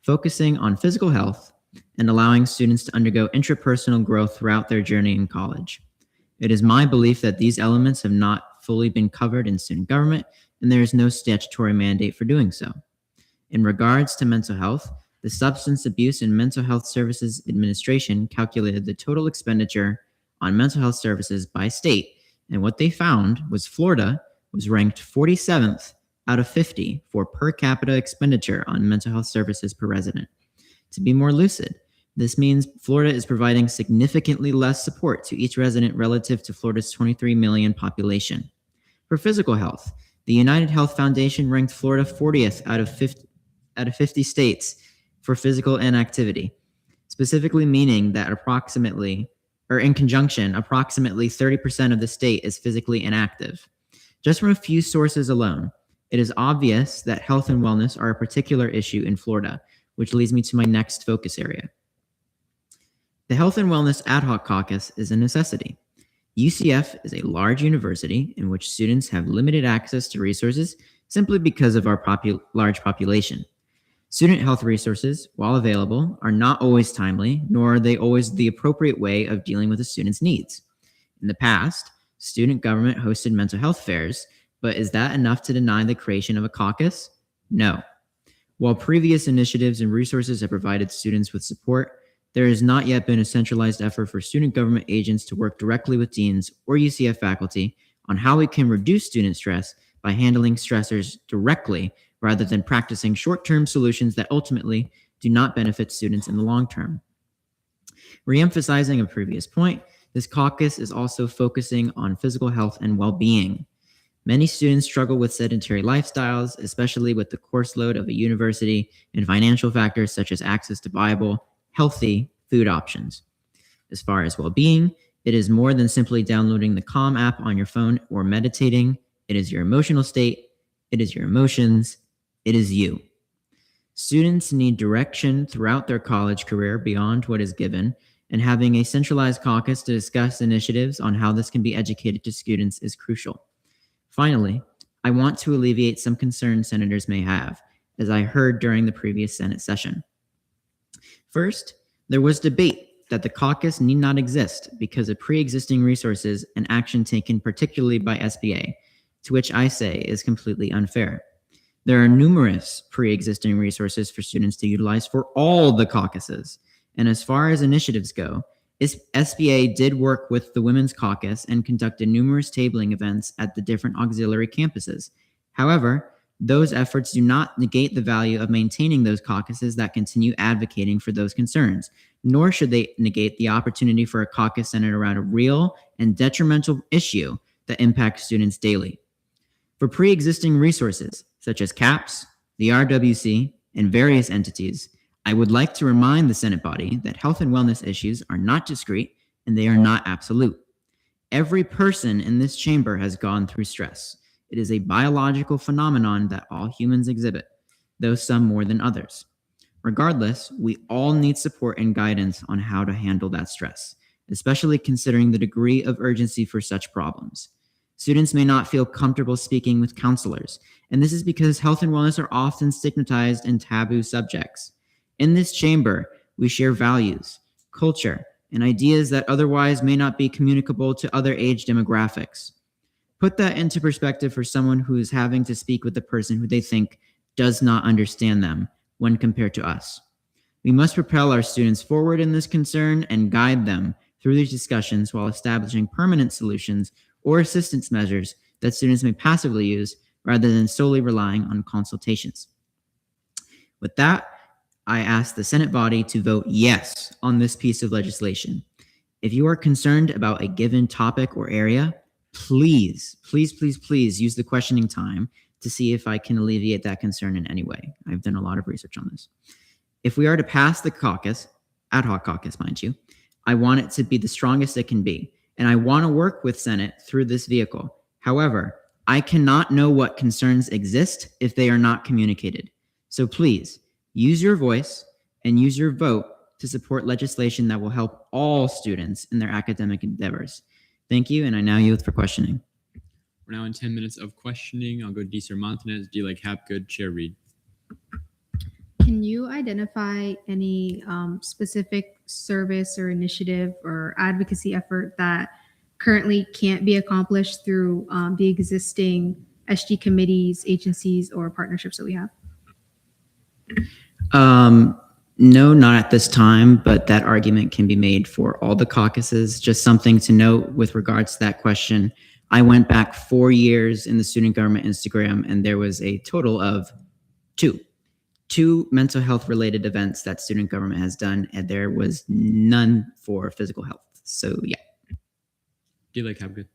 focusing on physical health, and allowing students to undergo intrapersonal growth throughout their journey in college. It is my belief that these elements have not fully been covered in student government, and there is no statutory mandate for doing so. In regards to mental health, the Substance Abuse and Mental Health Services Administration calculated the total expenditure on mental health services by state, and what they found was Florida was ranked 47th out of 50 for per capita expenditure on mental health services per resident. To be more lucid, this means Florida is providing significantly less support to each resident relative to Florida's 23 million population. For physical health, the United Health Foundation ranked Florida 40th out of 50 states for physical inactivity, specifically meaning that approximately 30% of the state is physically inactive. Just from a few sources alone, it is obvious that health and wellness are a particular issue in Florida, which leads me to my next focus area. The Health and Wellness Ad Hoc Caucus is a necessity. UCF is a large university in which students have limited access to resources simply because of our large population. Student health resources, while available, are not always timely, nor are they always the appropriate way of dealing with a student's needs. In the past, student government hosted mental health fairs, but is that enough to deny the creation of a caucus? No. While previous initiatives and resources have provided students with support, there has not yet been a centralized effort for student government agents to work directly with deans or UCF faculty on how we can reduce student stress by handling stressors directly rather than practicing short-term solutions that ultimately do not benefit students in the long term. Re-emphasizing a previous point, this caucus is also focusing on physical health and well-being. Many students struggle with sedentary lifestyles, especially with the course load of a university and financial factors such as access to viable, healthy food options. As far as well-being, it is more than simply downloading the Calm app on your phone or meditating. It is your emotional state. It is your emotions. It is you. Students need direction throughout their college career beyond what is given, and having a centralized caucus to discuss initiatives on how this can be educated to students is crucial. Finally, I want to alleviate some concerns senators may have, as I heard during the previous Senate session. First, there was debate that the caucus need not exist because of pre-existing resources and action taken particularly by SBA, to which I say is completely unfair. There are numerous pre-existing resources for students to utilize for all the caucuses. And as far as initiatives go, SBA did work with the Women's Caucus and conducted numerous tabling events at the different auxiliary campuses. However, those efforts do not negate the value of maintaining those caucuses that continue advocating for those concerns, nor should they negate the opportunity for a caucus centered around a real and detrimental issue that impacts students daily. For pre-existing resources, such as CAPS, the RWC, and various entities, I would like to remind the Senate body that health and wellness issues are not discrete and they are not absolute. Every person in this chamber has gone through stress. It is a biological phenomenon that all humans exhibit, though some more than others. Regardless, we all need support and guidance on how to handle that stress, especially considering the degree of urgency for such problems. Students may not feel comfortable speaking with counselors, and this is because health and wellness are often stigmatized and taboo subjects. In this chamber, we share values, culture, and ideas that otherwise may not be communicable to other age demographics. Put that into perspective for someone who is having to speak with a person who they think does not understand them when compared to us. We must propel our students forward in this concern and guide them through these discussions while establishing permanent solutions or assistance measures that students may passively use rather than solely relying on consultations. With that, I ask the Senate body to vote yes on this piece of legislation. If you are concerned about a given topic or area, please use the questioning time to see if I can alleviate that concern in any way. I've done a lot of research on this. If we are to pass the caucus, ad hoc caucus, mind you, I want it to be the strongest it can be, and I want to work with Senate through this vehicle. However, I cannot know what concerns exist if they are not communicated. So please, use your voice and use your vote to support legislation that will help all students in their academic endeavors. Thank you, and I now yield for questioning. We're now in 10 minutes of questioning. I'll go to DSer Montanez, D-Like Hapgood, Chair Reed. Can you identify any specific service or initiative or advocacy effort that currently can't be accomplished through the existing SG committees, agencies, or partnerships that we have? No, not at this time, but that argument can be made for all the caucuses. Just something to note with regards to that question. I went back 4 years in the student government Instagram, and there was a total of two mental health related events that student government has done, and there was none for physical health. So yeah. D-Like Hapgood.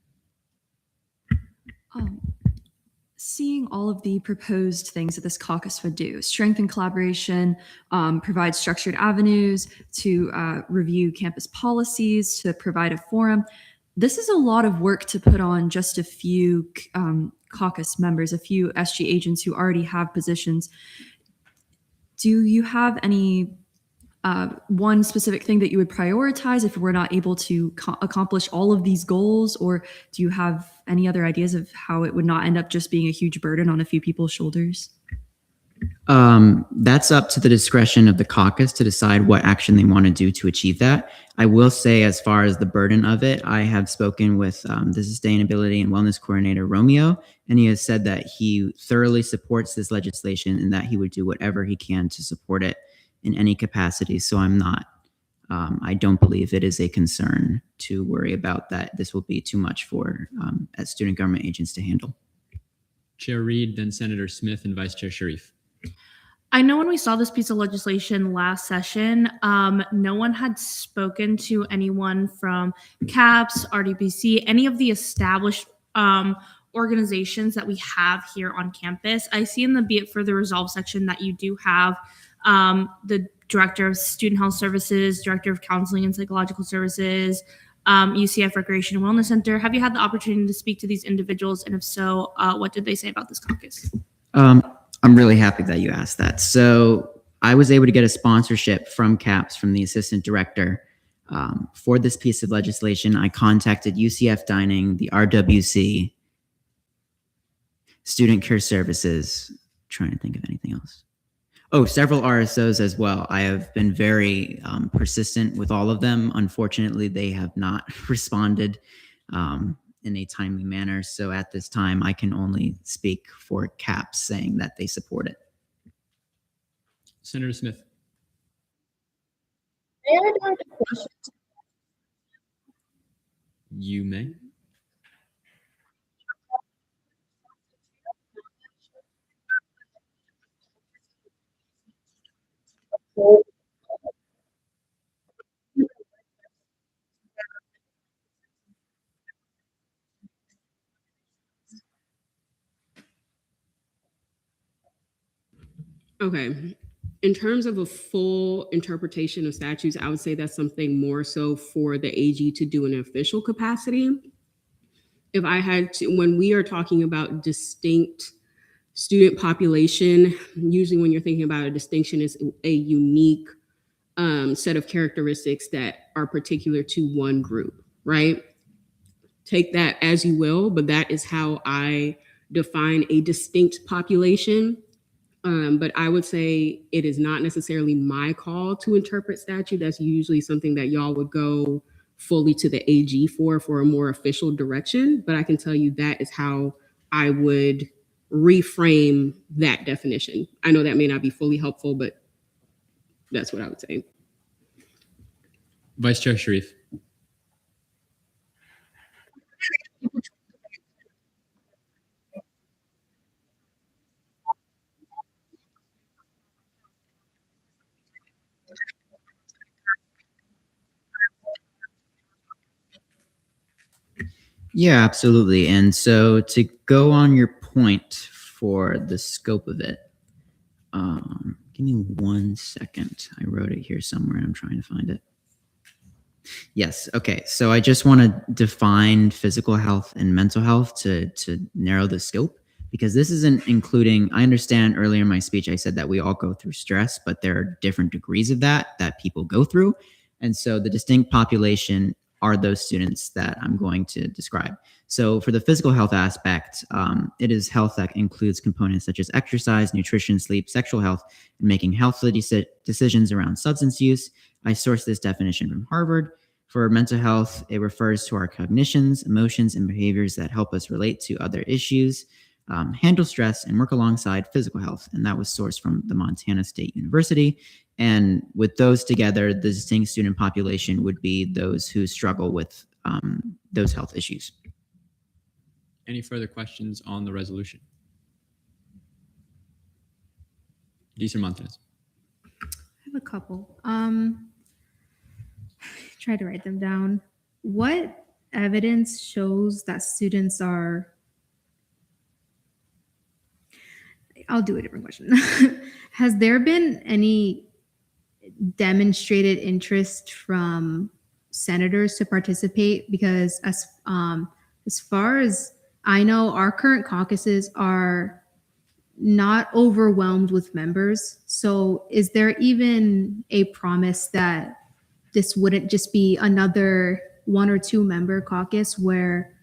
Seeing all of the proposed things that this caucus would do, strengthen collaboration, provide structured avenues to review campus policies, to provide a forum. This is a lot of work to put on just a few caucus members, a few SG agents who already have positions. do you have any one specific thing that you would prioritize if we're not able to accomplish all of these goals? Or do you have any other ideas of how it would not end up just being a huge burden on a few people's shoulders? That's up to the discretion of the caucus to decide what action they want to do to achieve that. I will say, as far as the burden of it, I have spoken with the Sustainability and Wellness Coordinator, Romeo, and he has said that he thoroughly supports this legislation and that he would do whatever he can to support it in any capacity. So I don't believe it is a concern to worry about that this will be too much for as student government agents to handle. Chair Reed, then Senator Smith, and Vice Chair Sharif. I know when we saw this piece of legislation last session, no one had spoken to anyone from CAPS, RDPC, any of the established organizations that we have here on campus. I see in the Be It Further Resolved section that you do have the Director of Student Health Services, Director of Counseling and Psychological Services, UCF Recreation and Wellness Center. Have you had the opportunity to speak to these individuals? And if so, what did they say about this caucus? I'm really happy that you asked that. So I was able to get a sponsorship from CAPS, from the assistant director, for this piece of legislation. I contacted UCF Dining, the RWC, Student Care Services, trying to think of anything else. Oh, several RSOs as well. I have been very persistent with all of them. Unfortunately, they have not responded in a timely manner. So at this time, I can only speak for CAPS, saying that they support it. Senator Smith. You may. Okay. In terms of a full interpretation of statutes, I would say that's something more so for the AG to do in an official capacity. If I had to, when we are talking about distinct student population, usually when you're thinking about a distinction, is a unique set of characteristics that are particular to one group, right? Take that as you will, but that is how I define a distinct population. But I would say it is not necessarily my call to interpret statute. That's usually something that y'all would go fully to the AG for a more official direction. But I can tell you that is how I would reframe that definition. I know that may not be fully helpful, but that's what I would say. Vice Chair Sharif. Yeah, absolutely. And so to go on your point for the scope of it, give me 1 second. I wrote it here somewhere and I'm trying to find it. Yes. Okay. So I just want to define physical health and mental health to narrow the scope, because this isn't including, I understand earlier in my speech, I said that we all go through stress, but there are different degrees of that people go through. And so the distinct population are those students that I'm going to describe. So for the physical health aspect, it is health that includes components such as exercise, nutrition, sleep, sexual health, and making healthy decisions around substance use. I sourced this definition from Harvard. For mental health, it refers to our cognitions, emotions, and behaviors that help us relate to other issues, handle stress, and work alongside physical health. And that was sourced from the Montana State University. And with those together, the distinct student population would be those who struggle with those health issues. Any further questions on the resolution? Deezer Montanez. I have a couple. Try to write them down. What evidence shows that students are... I'll do a different question. Has there been any demonstrated interest from senators to participate? Because as far as I know, our current caucuses are not overwhelmed with members. So is there even a promise that this wouldn't just be another 1 or 2 member caucus where,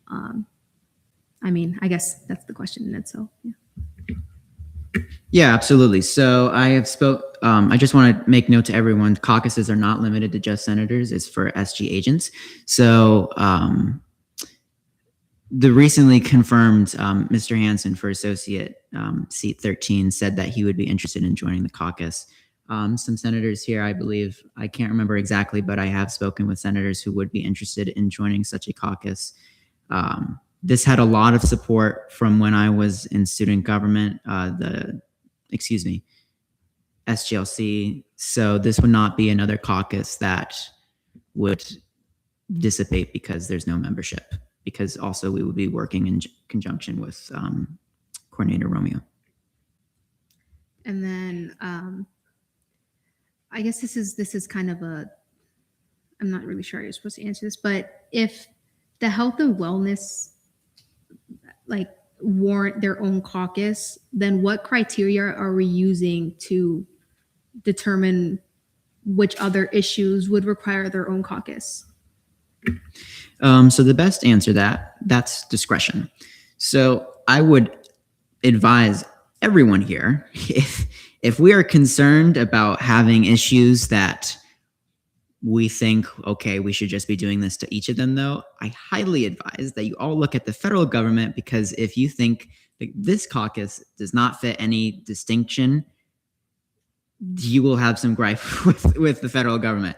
I guess that's the question in itself. Yeah. Yeah, absolutely. So I just want to make note to everyone, caucuses are not limited to just senators. It's for SG agents. So the recently confirmed Mr. Hansen for associate seat 13 said that he would be interested in joining the caucus. Some senators here, I believe, I can't remember exactly, but I have spoken with senators who would be interested in joining such a caucus. This had a lot of support from when I was in student government, SGLC. So this would not be another caucus that would dissipate because there's no membership, because also we would be working in conjunction with Coordinator Romeo. And then I guess this is kind of I'm not really sure how you're supposed to answer this, but if the health and wellness warrant their own caucus, then what criteria are we using to determine which other issues would require their own caucus? So the best answer that's discretion. So I would advise everyone here, if we are concerned about having issues that we think, okay, we should just be doing this to each of them, though, I highly advise that you all look at the federal government, because if you think that this caucus does not fit any distinction, you will have some gripe with the federal government.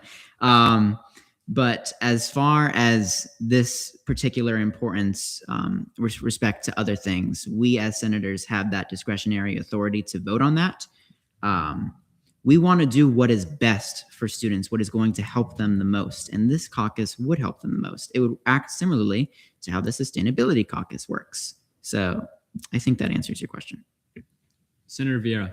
But as far as this particular importance with respect to other things, we as senators have that discretionary authority to vote on that. We want to do what is best for students, what is going to help them the most. And this caucus would help them the most. It would act similarly to how the Sustainability Caucus works. So I think that answers your question. Senator Vieira.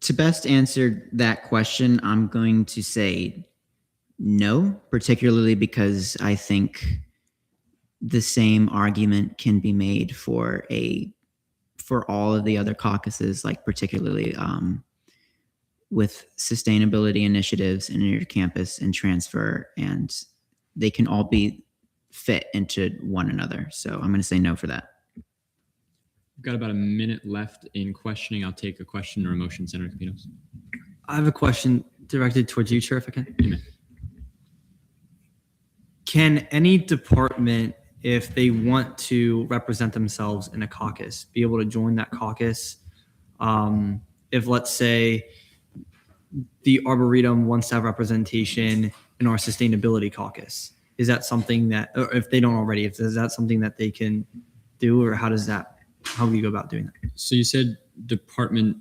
To best answer that question, I'm going to say no, particularly because I think the same argument can be made for all of the other caucuses, like particularly with sustainability initiatives and intercampus and transfer, and they can all be fit into one another. So I'm going to say no for that. We've got about a minute left in questioning. I'll take a question or a motion, Senator Capinos. I have a question directed towards you, Chair, if I can. Amen. Can any department, if they want to represent themselves in a caucus, be able to join that caucus? If, let's say, the Arboretum wants to have representation in our sustainability caucus, is that something that, or if they don't already, is that something that they can do, or how do you go about doing that? So you said department,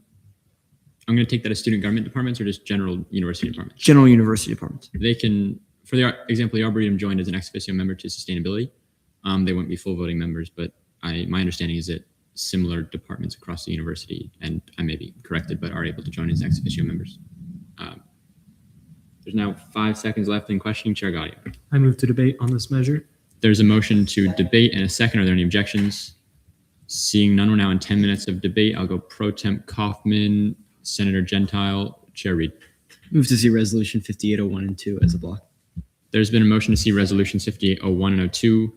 I'm going to take that as student government departments or just general university departments? General university departments. They can, for the example, the Arboretum joined as an ex officio member to sustainability. They won't be full voting members, but my understanding is that similar departments across the university, and I may be corrected, but are able to join as ex officio members. There's now 5 seconds left in questioning. Chair Gaudio. I move to debate on this measure. There's a motion to debate and a second. Are there any objections? Seeing none, we're now in 10 minutes of debate. I'll go Pro Temp Kaufman, Senator Gentile, Chair Reed. Move to see Resolution 5801 and 2 as a block. There's been a motion to see Resolutions 5801 and 02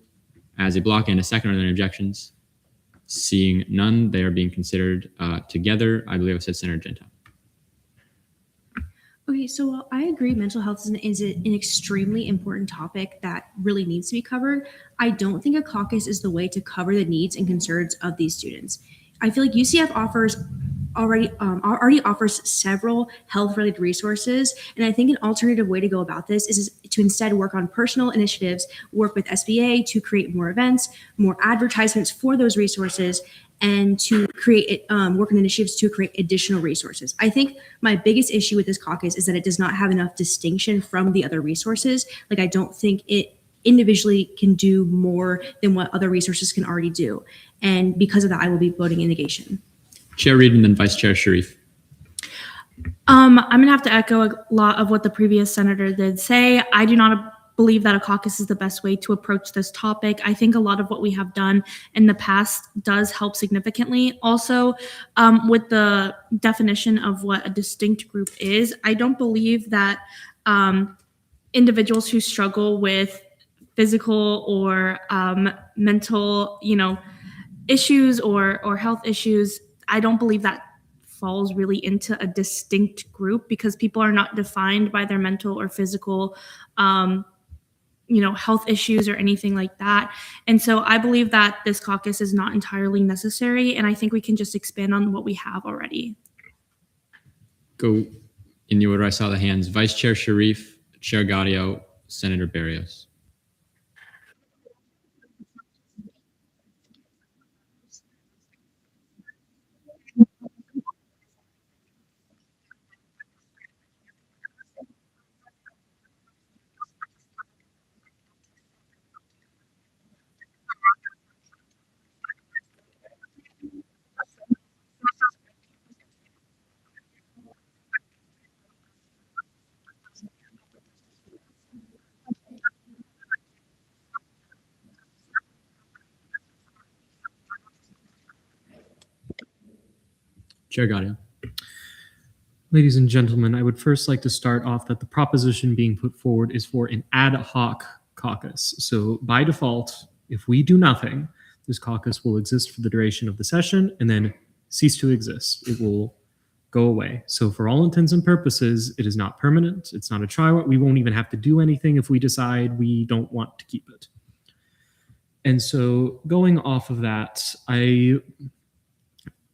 as a block and a second. Are there any objections? Seeing none, they are being considered together. I believe I said Senator Gentile. Okay, so I agree mental health is an extremely important topic that really needs to be covered. I don't think a caucus is the way to cover the needs and concerns of these students. I feel like UCF already offers several health-related resources, and I think an alternative way to go about this is to instead work on personal initiatives, work with SBA to create more events, more advertisements for those resources, and to create work on initiatives to create additional resources. I think my biggest issue with this caucus is that it does not have enough distinction from the other resources. Like, I don't think it individually can do more than what other resources can already do. And because of that, I will be voting in negation. Chair Reed and then Vice Chair Sharif. I'm going to have to echo a lot of what the previous senator did say. I do not believe that a caucus is the best way to approach this topic. I think a lot of what we have done in the past does help significantly. Also, with the definition of what a distinct group is, I don't believe that individuals who struggle with physical or mental, issues or health issues, I don't believe that falls really into a distinct group because people are not defined by their mental or physical health issues or anything like that. And so I believe that this caucus is not entirely necessary, and I think we can just expand on what we have already. Go in the order I saw the hands. Vice Chair Sharif, Chair Gaudio, Senator Barrios. Chair Gaudio. Ladies and gentlemen, I would first like to start off that the proposition being put forward is for an ad hoc caucus. So by default, if we do nothing, this caucus will exist for the duration of the session and then cease to exist. It will go away. So for all intents and purposes, it is not permanent. It's not a trial. We won't even have to do anything if we decide we don't want to keep it. And so going off of that,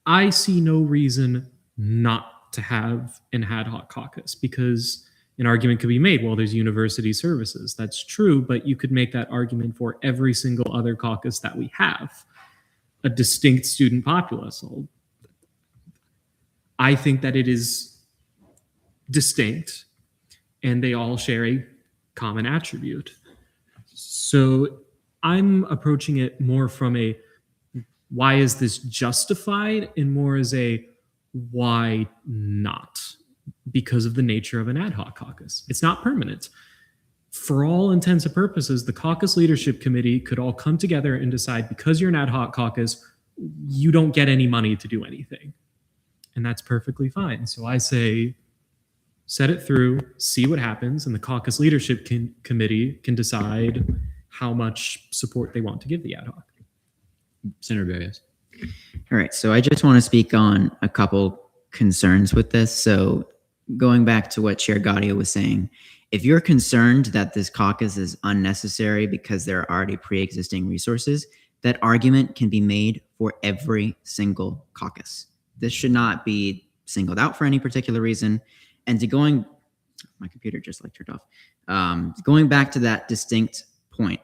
I see no reason not to have an ad hoc caucus because an argument could be made, well, there's university services. That's true, but you could make that argument for every single other caucus that we have, a distinct student populace. I think that it is distinct and they all share a common attribute. So I'm approaching it more from a why is this justified and more as a why not? Because of the nature of an ad hoc caucus. It's not permanent. For all intents and purposes, the caucus leadership committee could all come together and decide because you're an ad hoc caucus, you don't get any money to do anything. And that's perfectly fine. So I say, set it through, see what happens, and the caucus leadership committee can decide how much support they want to give the ad hoc. Senator Barrios. All right, so I just want to speak on a couple concerns with this. So going back to what Chair Gaudio was saying, if you're concerned that this caucus is unnecessary because there are already pre-existing resources, that argument can be made for every single caucus. This should not be singled out for any particular reason. And my computer just turned off. Going back to that distinct point,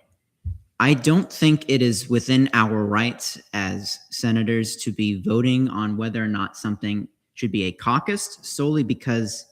I don't think it is within our rights as senators to be voting on whether or not something should be a caucus solely because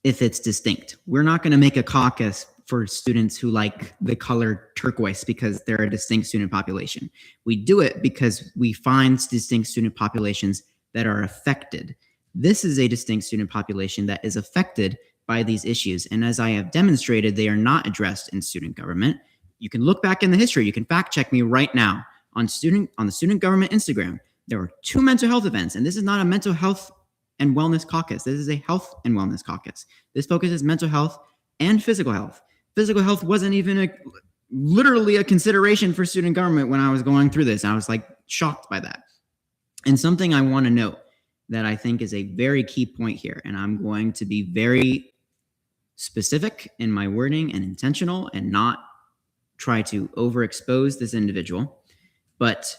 if it's distinct. We're not going to make a caucus for students who like the color turquoise because they're a distinct student population. We do it because we find distinct student populations that are affected. This is a distinct student population that is affected by these issues. And as I have demonstrated, they are not addressed in student government. You can look back in the history. You can fact check me right now on the student government Instagram. There were 2 mental health events, and this is not a mental health and wellness caucus. This is a health and wellness caucus. This focuses mental health and physical health. Physical health wasn't even literally a consideration for student government when I was going through this. I was shocked by that. And something I want to note that I think is a very key point here, and I'm going to be very specific in my wording and intentional and not try to overexpose this individual. But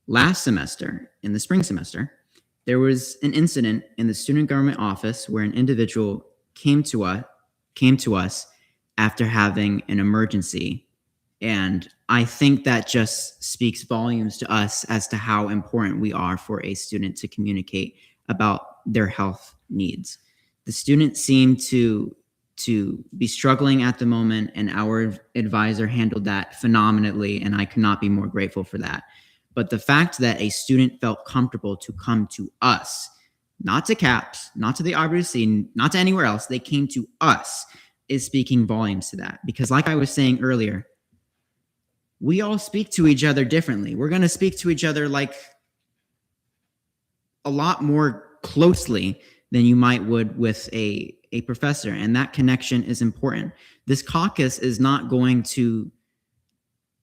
last semester, in the spring semester, there was an incident in the student government office where an individual came to us after having an emergency. And I think that just speaks volumes to us as to how important we are for a student to communicate about their health needs. The student seemed to to be struggling at the moment, and our advisor handled that phenomenally, and I could not be more grateful for that. But the fact that a student felt comfortable to come to us, not to CAPS, not to the RBC, not to anywhere else, they came to us, is speaking volumes to that. Because like I was saying earlier, we all speak to each other differently. We're going to speak to each other like a lot more closely than you might would with a professor. And that connection is important. This caucus is not going to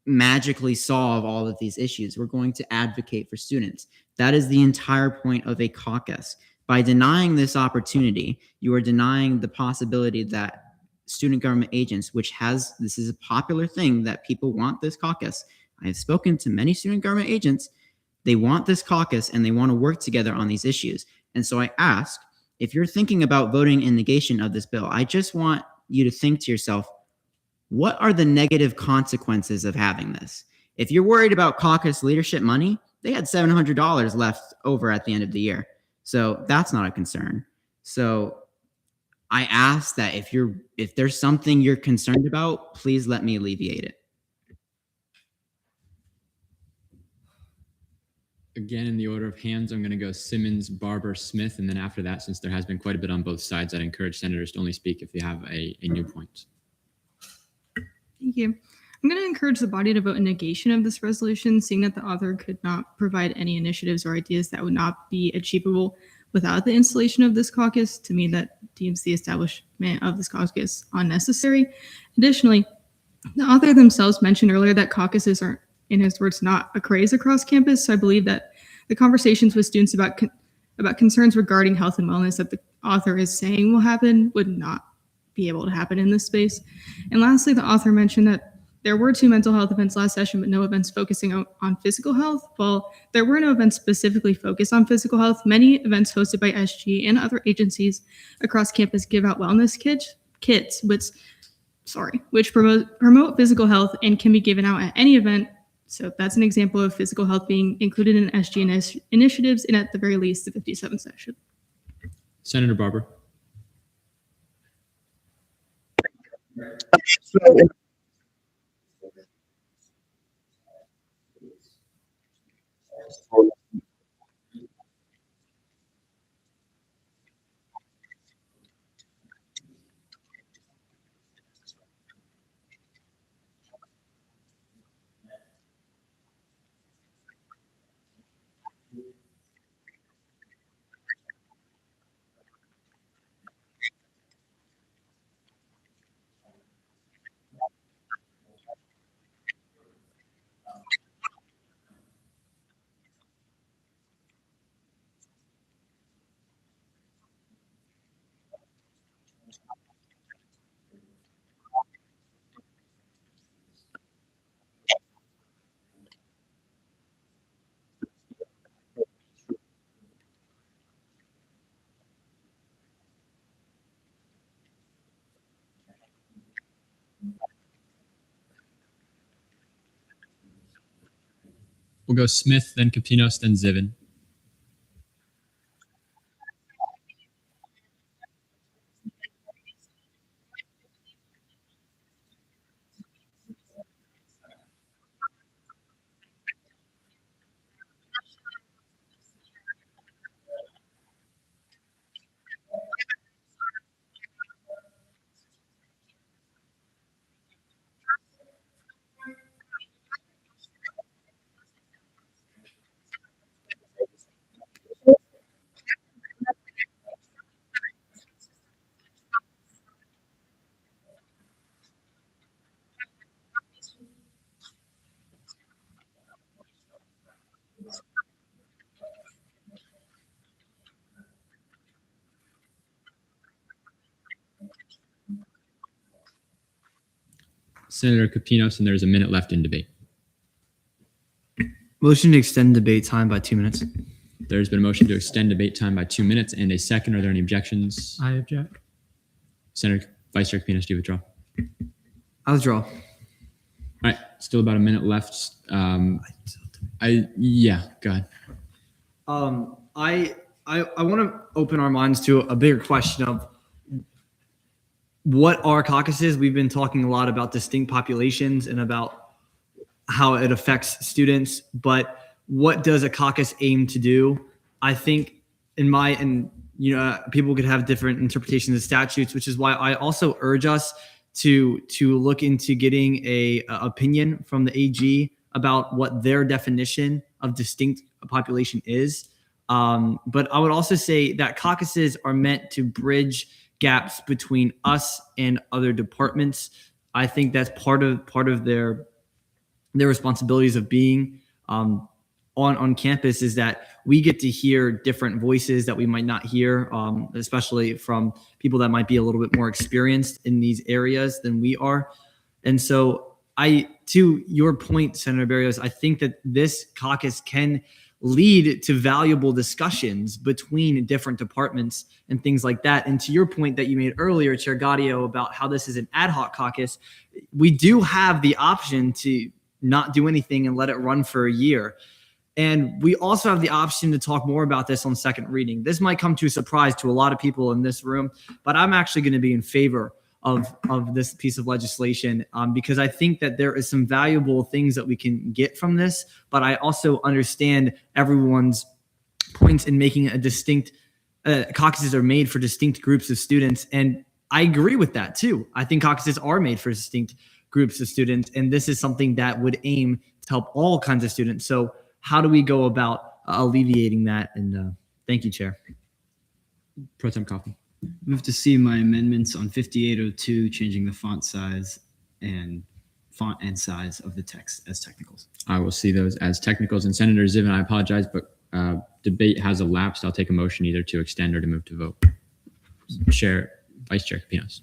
magically solve all of these issues. We're going to advocate for students. That is the entire point of a caucus. By denying this opportunity, you are denying the possibility that student government agents, this is a popular thing that people want this caucus. I have spoken to many student government agents. They want this caucus and they want to work together on these issues. And so I ask, if you're thinking about voting in negation of this bill, I just want you to think to yourself, what are the negative consequences of having this? If you're worried about caucus leadership money, they had $700 left over at the end of the year. So that's not a concern. So I ask that if there's something you're concerned about, please let me alleviate it. Again, in the order of hands, I'm going to go Simmons, Barber, Smith, and then after that, since there has been quite a bit on both sides, I'd encourage senators to only speak if they have a new point. Thank you. I'm going to encourage the body to vote in negation of this resolution, seeing that the author could not provide any initiatives or ideas that would not be achievable without the installation of this caucus. To me, that deems the establishment of this caucus unnecessary. Additionally, the author themselves mentioned earlier that caucuses are, in his words, not a craze across campus. So I believe that the conversations with students about concerns regarding health and wellness that the author is saying will happen would not be able to happen in this space. And lastly, the author mentioned that there were 2 mental health events last session, but no events focusing on physical health. Well, there were no events specifically focused on physical health. Many events hosted by SG and other agencies across campus give out wellness kits, which promote physical health and can be given out at any event. So that's an example of physical health being included in SG initiatives, and at the very least, the 57th session. Senator Barber. We'll go Smith, then Kapinos, then Zivin. Senator Kapinos, and there's a minute left in debate. Motion to extend debate time by 2 minutes. There's been a motion to extend debate time by 2 minutes and a second. Are there any objections? I object. Senator Vice Chair Kapinos, do you withdraw? I withdraw. All right, still about a minute left. Go ahead. I want to open our minds to a bigger question of what are caucuses? We've been talking a lot about distinct populations and about how it affects students, but what does a caucus aim to do? I think people could have different interpretations of statutes, which is why I also urge us to look into getting a opinion from the AG about what their definition of distinct population is. But I would also say that caucuses are meant to bridge gaps between us and other departments. I think that's part of their responsibilities of being on campus, is that we get to hear different voices that we might not hear, especially from people that might be a little bit more experienced in these areas than we are. And so to your point, Senator Berrios, I think that this caucus can lead to valuable discussions between different departments and things like that. And to your point that you made earlier, Chair Gaudio, about how this is an ad hoc caucus, we do have the option to not do anything and let it run for a year. And we also have the option to talk more about this on second reading. This might come to a surprise to a lot of people in this room, but I'm actually going to be in favor of this piece of legislation because I think that there is some valuable things that we can get from this, but I also understand everyone's points in making a distinct caucuses are made for distinct groups of students. And I agree with that too. I think caucuses are made for distinct groups of students, and this is something that would aim to help all kinds of students. So how do we go about alleviating that? And thank you, Chair. Pro Tem Coffey. Move to see my amendments on 5802, changing the font size and size of the text as technicals. I will see those as technicals. And Senator Zivin, I apologize, but debate has elapsed. I'll take a motion either to extend or to move to vote. Vice Chair Capinos.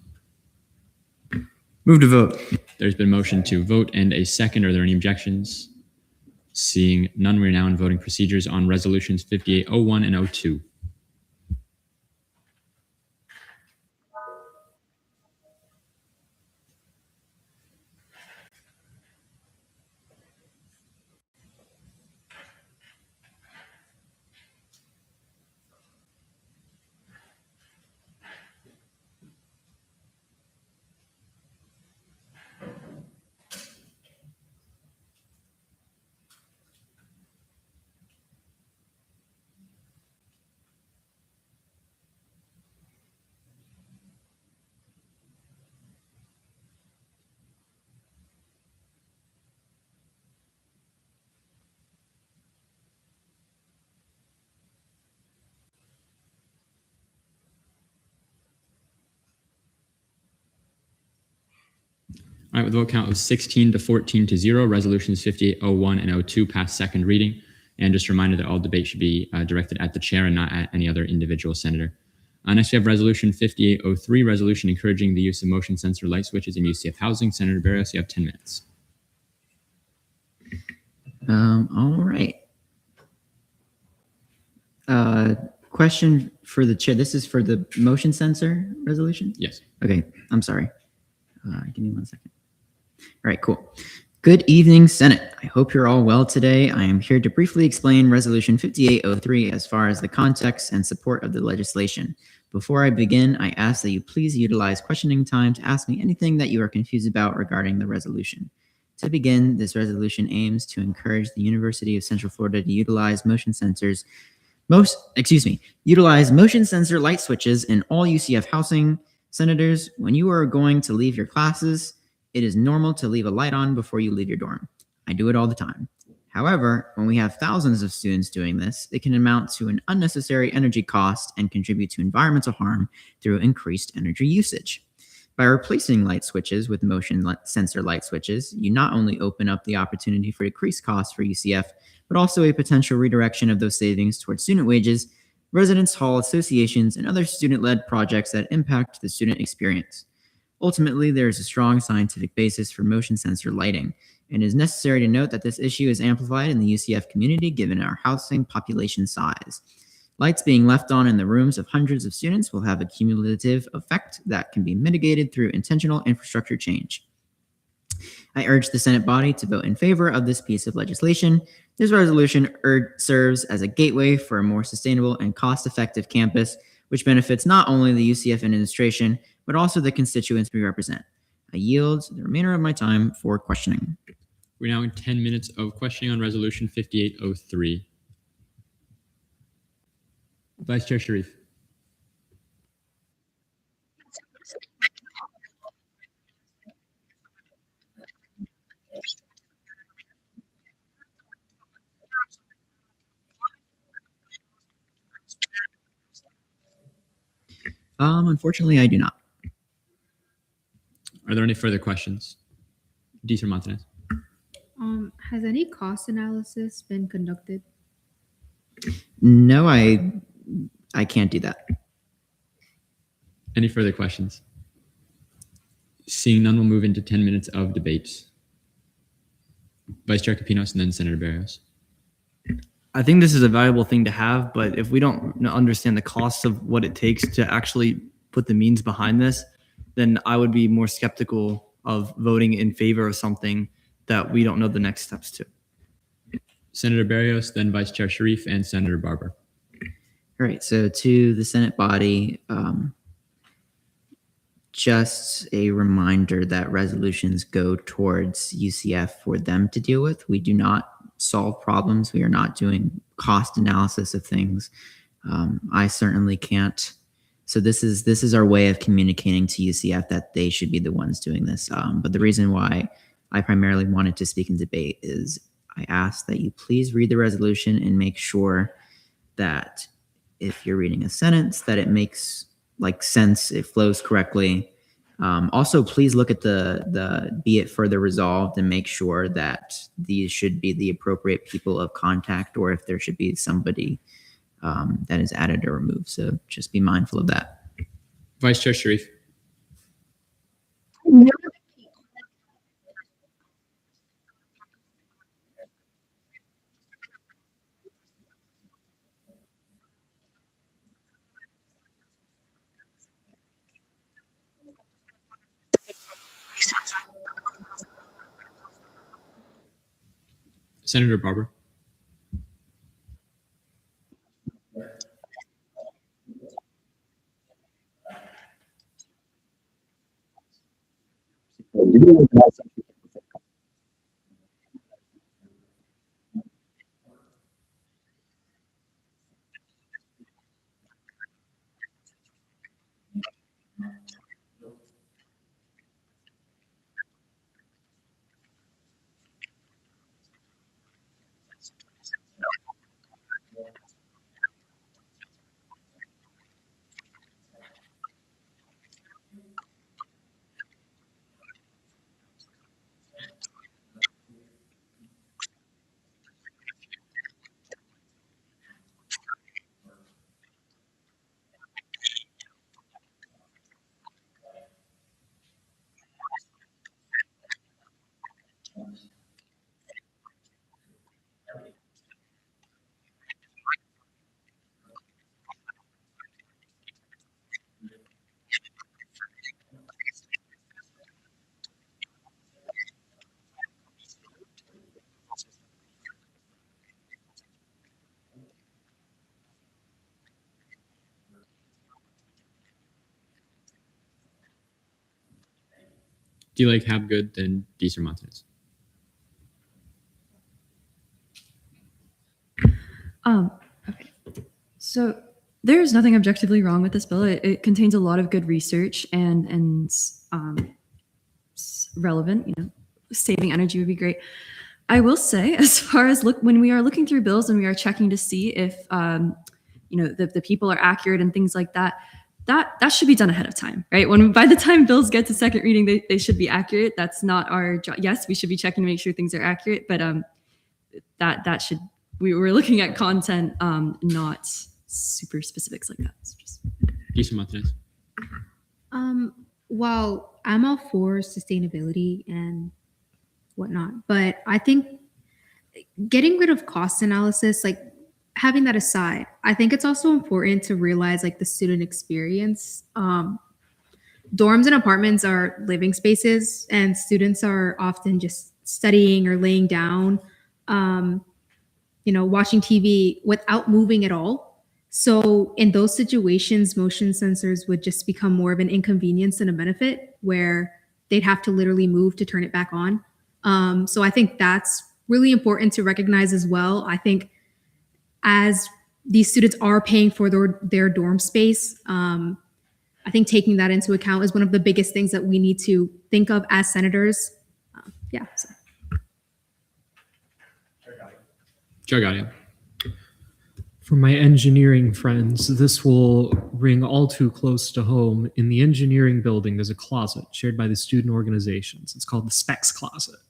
Move to vote. There's been motion to vote and a second. Are there any objections? Seeing none, we're now in voting procedures on resolutions 5801 and 02. All right, with a vote count of 16 to 14 to 0, resolutions 5801 and 02 pass second reading. And just a reminder that all debate should be directed at the chair and not at any other individual senator. Next, we have resolution 5803, resolution encouraging the use of motion sensor light switches in UCF housing. Senator Berrios, you have 10 minutes. All right. Question for the chair. This is for the motion sensor resolution? Yes. Okay, I'm sorry. Give me 1 second. All right, cool. Good evening, Senate. I hope you're all well today. I am here to briefly explain Resolution 5803 as far as the context and support of the legislation. Before I begin, I ask that you please utilize questioning time to ask me anything that you are confused about regarding the resolution. To begin, this resolution aims to encourage the University of Central Florida to utilize motion sensor light switches in all UCF housing. Senators, when you are going to leave your classes, it is normal to leave a light on before you leave your dorm. I do it all the time. However, when we have thousands of students doing this, it can amount to an unnecessary energy cost and contribute to environmental harm through increased energy usage. By replacing light switches with motion sensor light switches, you not only open up the opportunity for decreased costs for UCF, but also a potential redirection of those savings towards student wages, residence hall associations, and other student-led projects that impact the student experience. Ultimately, there is a strong scientific basis for motion sensor lighting, and it is necessary to note that this issue is amplified in the UCF community given our housing population size. Lights being left on in the rooms of hundreds of students will have a cumulative effect that can be mitigated through intentional infrastructure change. I urge the Senate body to vote in favor of this piece of legislation. This resolution serves as a gateway for a more sustainable and cost-effective campus, which benefits not only the UCF administration, but also the constituents we represent. I yield the remainder of my time for questioning. We're now in 10 minutes of questioning on Resolution 5803. Vice Chair Sharif. Unfortunately, I do not. Are there any further questions? Deezer Montanez. Has any cost analysis been conducted? No, I can't do that. Any further questions? Seeing none, we'll move into 10 minutes of debates. Vice Chair Capinos and then Senator Barrios. I think this is a valuable thing to have, but if we don't understand the costs of what it takes to actually put the means behind this, then I would be more skeptical of voting in favor of something that we don't know the next steps to. Senator Barrios, then Vice Chair Sharif and Senator Barber. All right, so to the Senate body, just a reminder that resolutions go towards UCF for them to deal with. We do not solve problems. We are not doing cost analysis of things. I certainly can't. So this is our way of communicating to UCF that they should be the ones doing this. But the reason why I primarily wanted to speak in debate is I ask that you please read the resolution and make sure that if you're reading a sentence that it makes sense, it flows correctly. Also, please look at the be it further resolved and make sure that these should be the appropriate people of contact, or if there should be somebody that is added or removed. So just be mindful of that. Vice Chair Sharif. Senator Barber. Do you like have good then Deezer Montanez? Okay. So there's nothing objectively wrong with this bill. It contains a lot of good research and relevant. Saving energy would be great. I will say, as far as when we are looking through bills and we are checking to see if the people are accurate and things like that, that should be done ahead of time, right? By the time bills get to second reading, they should be accurate. That's not our job. Yes, we should be checking to make sure things are accurate, but that should. We're looking at content, not super specifics like that. So just. Deezer Montanez. While I'm all for sustainability and whatnot, but I think getting rid of cost analysis, having that aside, I think it's also important to realize the student experience. Dorms and apartments are living spaces, and students are often just studying or laying down, watching TV without moving at all. So in those situations, motion sensors would just become more of an inconvenience than a benefit, where they'd have to literally move to turn it back on. So I think that's really important to recognize as well. I think as these students are paying for their dorm space, I think taking that into account is one of the biggest things that we need to think of as senators. So. Chair Gaudium. For my engineering friends, this will ring all too close to home. In the engineering building, there's a closet shared by the student organizations. It's called the Specs Closet,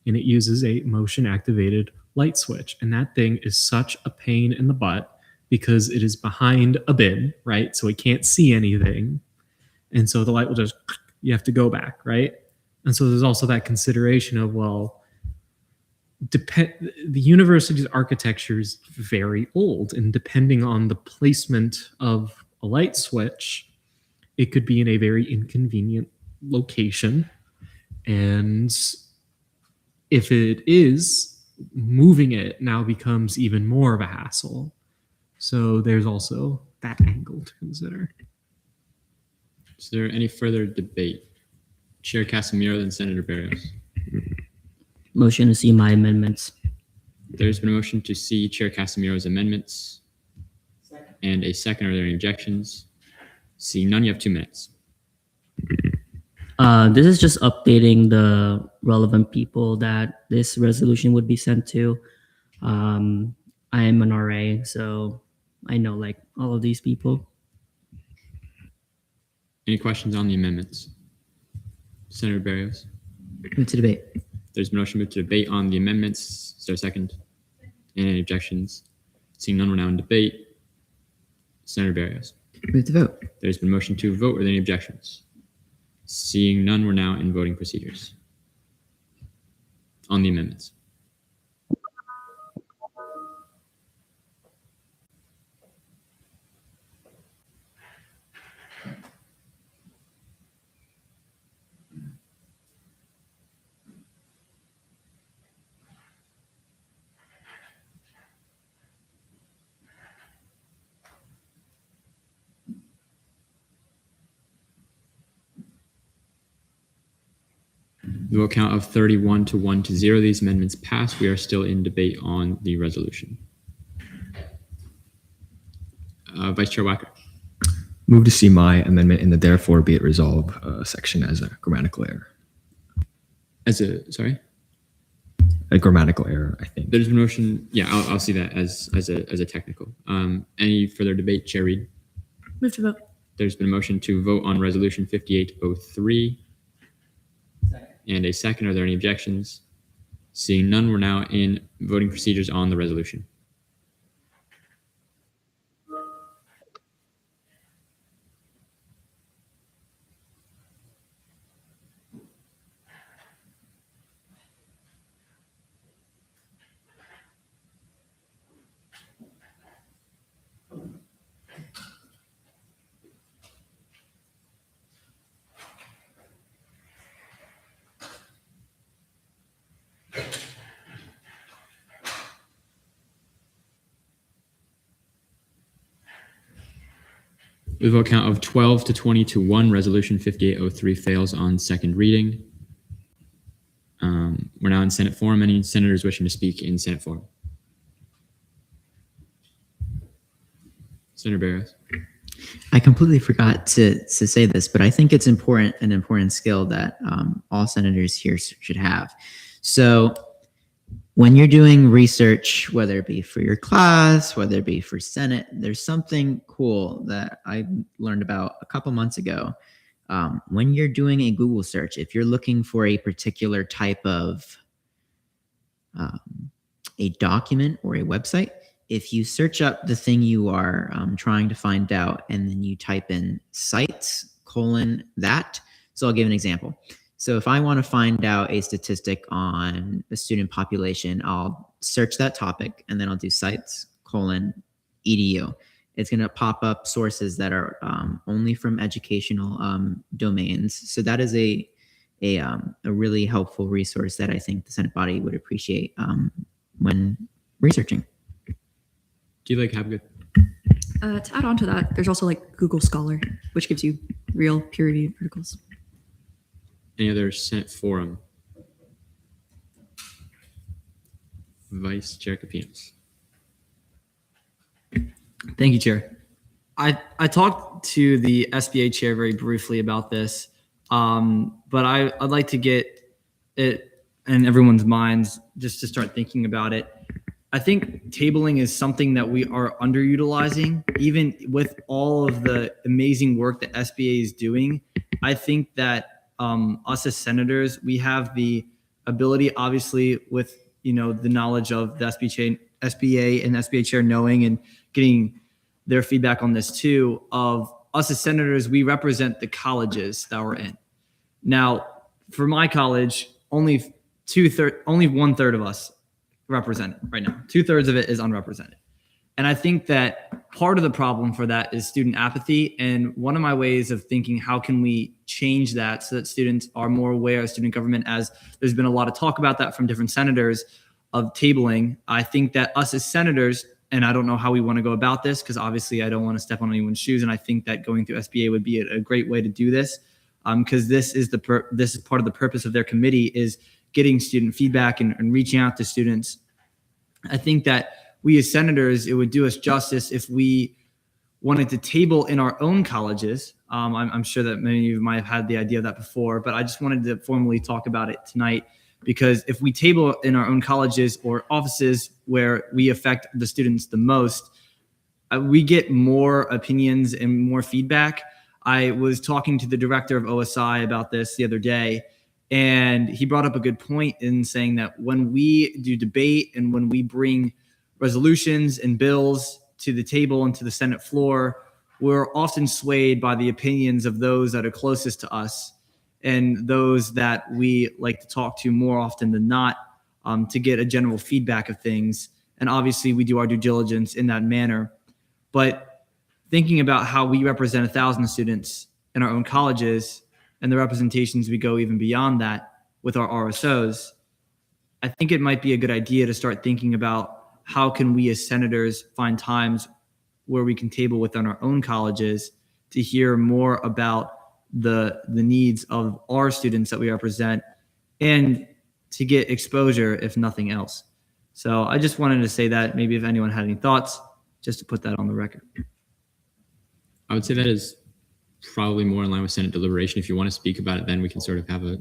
and it uses a motion-activated light switch. And that thing is such a pain in the butt because it is behind a bin, right? So it can't see anything. And so the light will just, you have to go back, right? And so there's also that consideration of, well, the university's architecture is very old, and depending on the placement of a light switch, it could be in a very inconvenient location. And if it is, moving it now becomes even more of a hassle. So there's also that angle to consider. Is there any further debate? Chair Casimiro, then Senator Barrios. Motion to see my amendments. There's been a motion to see Chair Casimiro's amendments and a second. Are there any objections? Seeing none, you have 2 minutes. This is just updating the relevant people that this resolution would be sent to. I am an RA, so I know like all of these people. Any questions on the amendments? Senator Barrios. Move to debate. There's been a motion to debate on the amendments. Is there a second? And any objections? Seeing none, we're now in debate. Senator Barrios. Move to vote. There's been a motion to vote. Are there any objections? Seeing none, we're now in voting procedures on the amendments. The vote count of 31 to 1 to 0. These amendments pass. We are still in debate on the resolution. Vice Chair Wacker. Move to see my amendment in the therefore be it resolved section as a grammatical error. As a, sorry? A grammatical error, I think. There's a motion. Yeah, I'll see that as a technical. Any further debate? Chair Reed. Move to vote. There's been a motion to vote on resolution 5803. And a second. Are there any objections? Seeing none, we're now in voting procedures on the resolution. With a vote count of 12 to 20 to 1, resolution 5803 fails on second reading. We're now in Senate forum. Any senators wishing to speak in Senate forum? Senator Barrios. I completely forgot to say this, but I think it's an important skill that all senators here should have. So when you're doing research, whether it be for your class, whether it be for Senate, there's something cool that I learned about a couple months ago. When you're doing a Google search, if you're looking for a particular type of a document or a website, if you search up the thing you are trying to find out and then you type in sites : that. So I'll give an example. So if I want to find out a statistic on the student population, I'll search that topic and then I'll do sites : edu. It's going to pop up sources that are only from educational domains. So that is a really helpful resource that I think the Senate body would appreciate when researching. Do you like have good? To add on to that, there's also like Google Scholar, which gives you real peer-reviewed articles. Any other Senate forum? Vice Chair Capinos. Thank you, Chair. I talked to the SBA chair very briefly about this, but I'd like to get it in everyone's minds just to start thinking about it. I think tabling is something that we are underutilizing, even with all of the amazing work that SBA is doing. I think that us as senators, we have the ability, obviously, with the knowledge of the SBA and SBA chair knowing and getting their feedback on this too, of us as senators, we represent the colleges that we're in. Now, for my college, only 1/3 of us represent it right now. 2/3 of it is unrepresented. And I think that part of the problem for that is student apathy. And one of my ways of thinking, how can we change that so that students are more aware of student government, as there's been a lot of talk about that from different senators of tabling. I think that us as senators, and I don't know how we want to go about this, because obviously I don't want to step on anyone's shoes. And I think that going through SBA would be a great way to do this, because this is part of the purpose of their committee, is getting student feedback and reaching out to students. I think that we as senators, it would do us justice if we wanted to table in our own colleges. I'm sure that many of you might have had the idea of that before, but I just wanted to formally talk about it tonight, because if we table in our own colleges or offices where we affect the students the most, we get more opinions and more feedback. I was talking to the director of OSI about this the other day, and he brought up a good point in saying that when we do debate and when we bring resolutions and bills to the table and to the Senate floor, we're often swayed by the opinions of those that are closest to us and those that we like to talk to more often than not, to get a general feedback of things. And obviously we do our due diligence in that manner. But thinking about how we represent 1,000 students in our own colleges and the representations we go even beyond that with our RSOs, I think it might be a good idea to start thinking about how can we as senators find times where we can table within our own colleges to hear more about the needs of our students that we represent, and to get exposure, if nothing else. So I just wanted to say that, maybe if anyone had any thoughts, just to put that on the record. I would say that is probably more in line with Senate deliberation. If you want to speak about it, then we can sort of have a,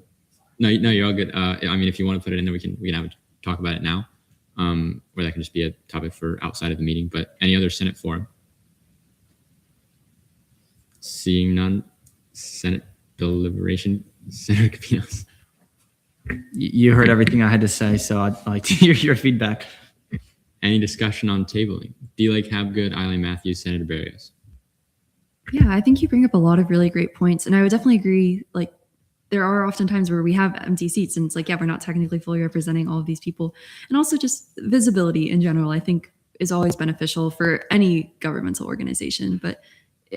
no, you're all good. I mean, if you want to put it in there, we can have a talk about it now, or that can just be a topic for outside of the meeting. But any other Senate forum? Seeing none, Senate deliberation, Senator Capinos. You heard everything I had to say, so I'd like to hear your feedback. Any discussion on tabling? D. Lake Habgood, Eileen Matthews, Senator Barrios. Yeah, I think you bring up a lot of really great points. And I would definitely agree, like, there are often times where we have empty seats and it's like, yeah, we're not technically fully representing all of these people. And also just visibility in general, I think, is always beneficial for any governmental organization, but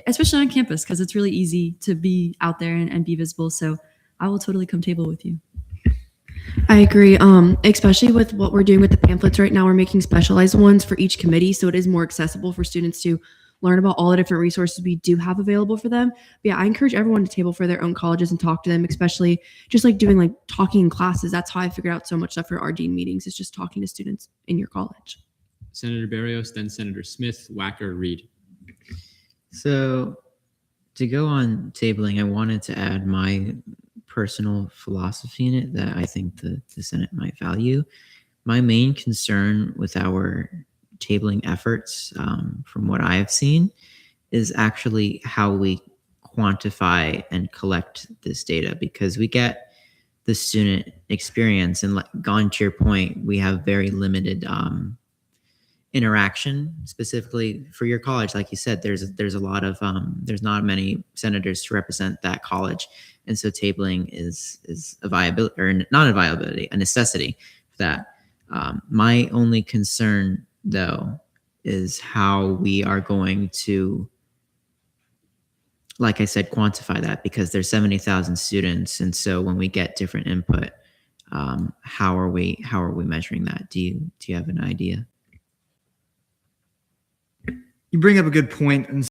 especially on campus, because it's really easy to be out there and be visible. So I will totally come table with you. I agree. Especially with what we're doing with the pamphlets right now, we're making specialized ones for each committee, so it is more accessible for students to learn about all the different resources we do have available for them. But yeah, I encourage everyone to table for their own colleges and talk to them, especially just like doing like talking in classes. That's how I figured out so much stuff for our dean meetings, is just talking to students in your college. Senator Barrios, then Senator Smith, Wacker, Reed. So to go on tabling, I wanted to add my personal philosophy in it that I think the Senate might value. My main concern with our tabling efforts, from what I have seen, is actually how we quantify and collect this data, because we get the student experience, and gone to your point, we have very limited interaction specifically for your college. Like you said, there's a lot of there's not many senators to represent that college, and so tabling is a viability, or not a viability, a necessity for that. My only concern though is how we are going to, like I said, quantify that, because there's 70,000 students, and so when we get different input, how are we measuring that? Do you have an idea? You bring up a good point, and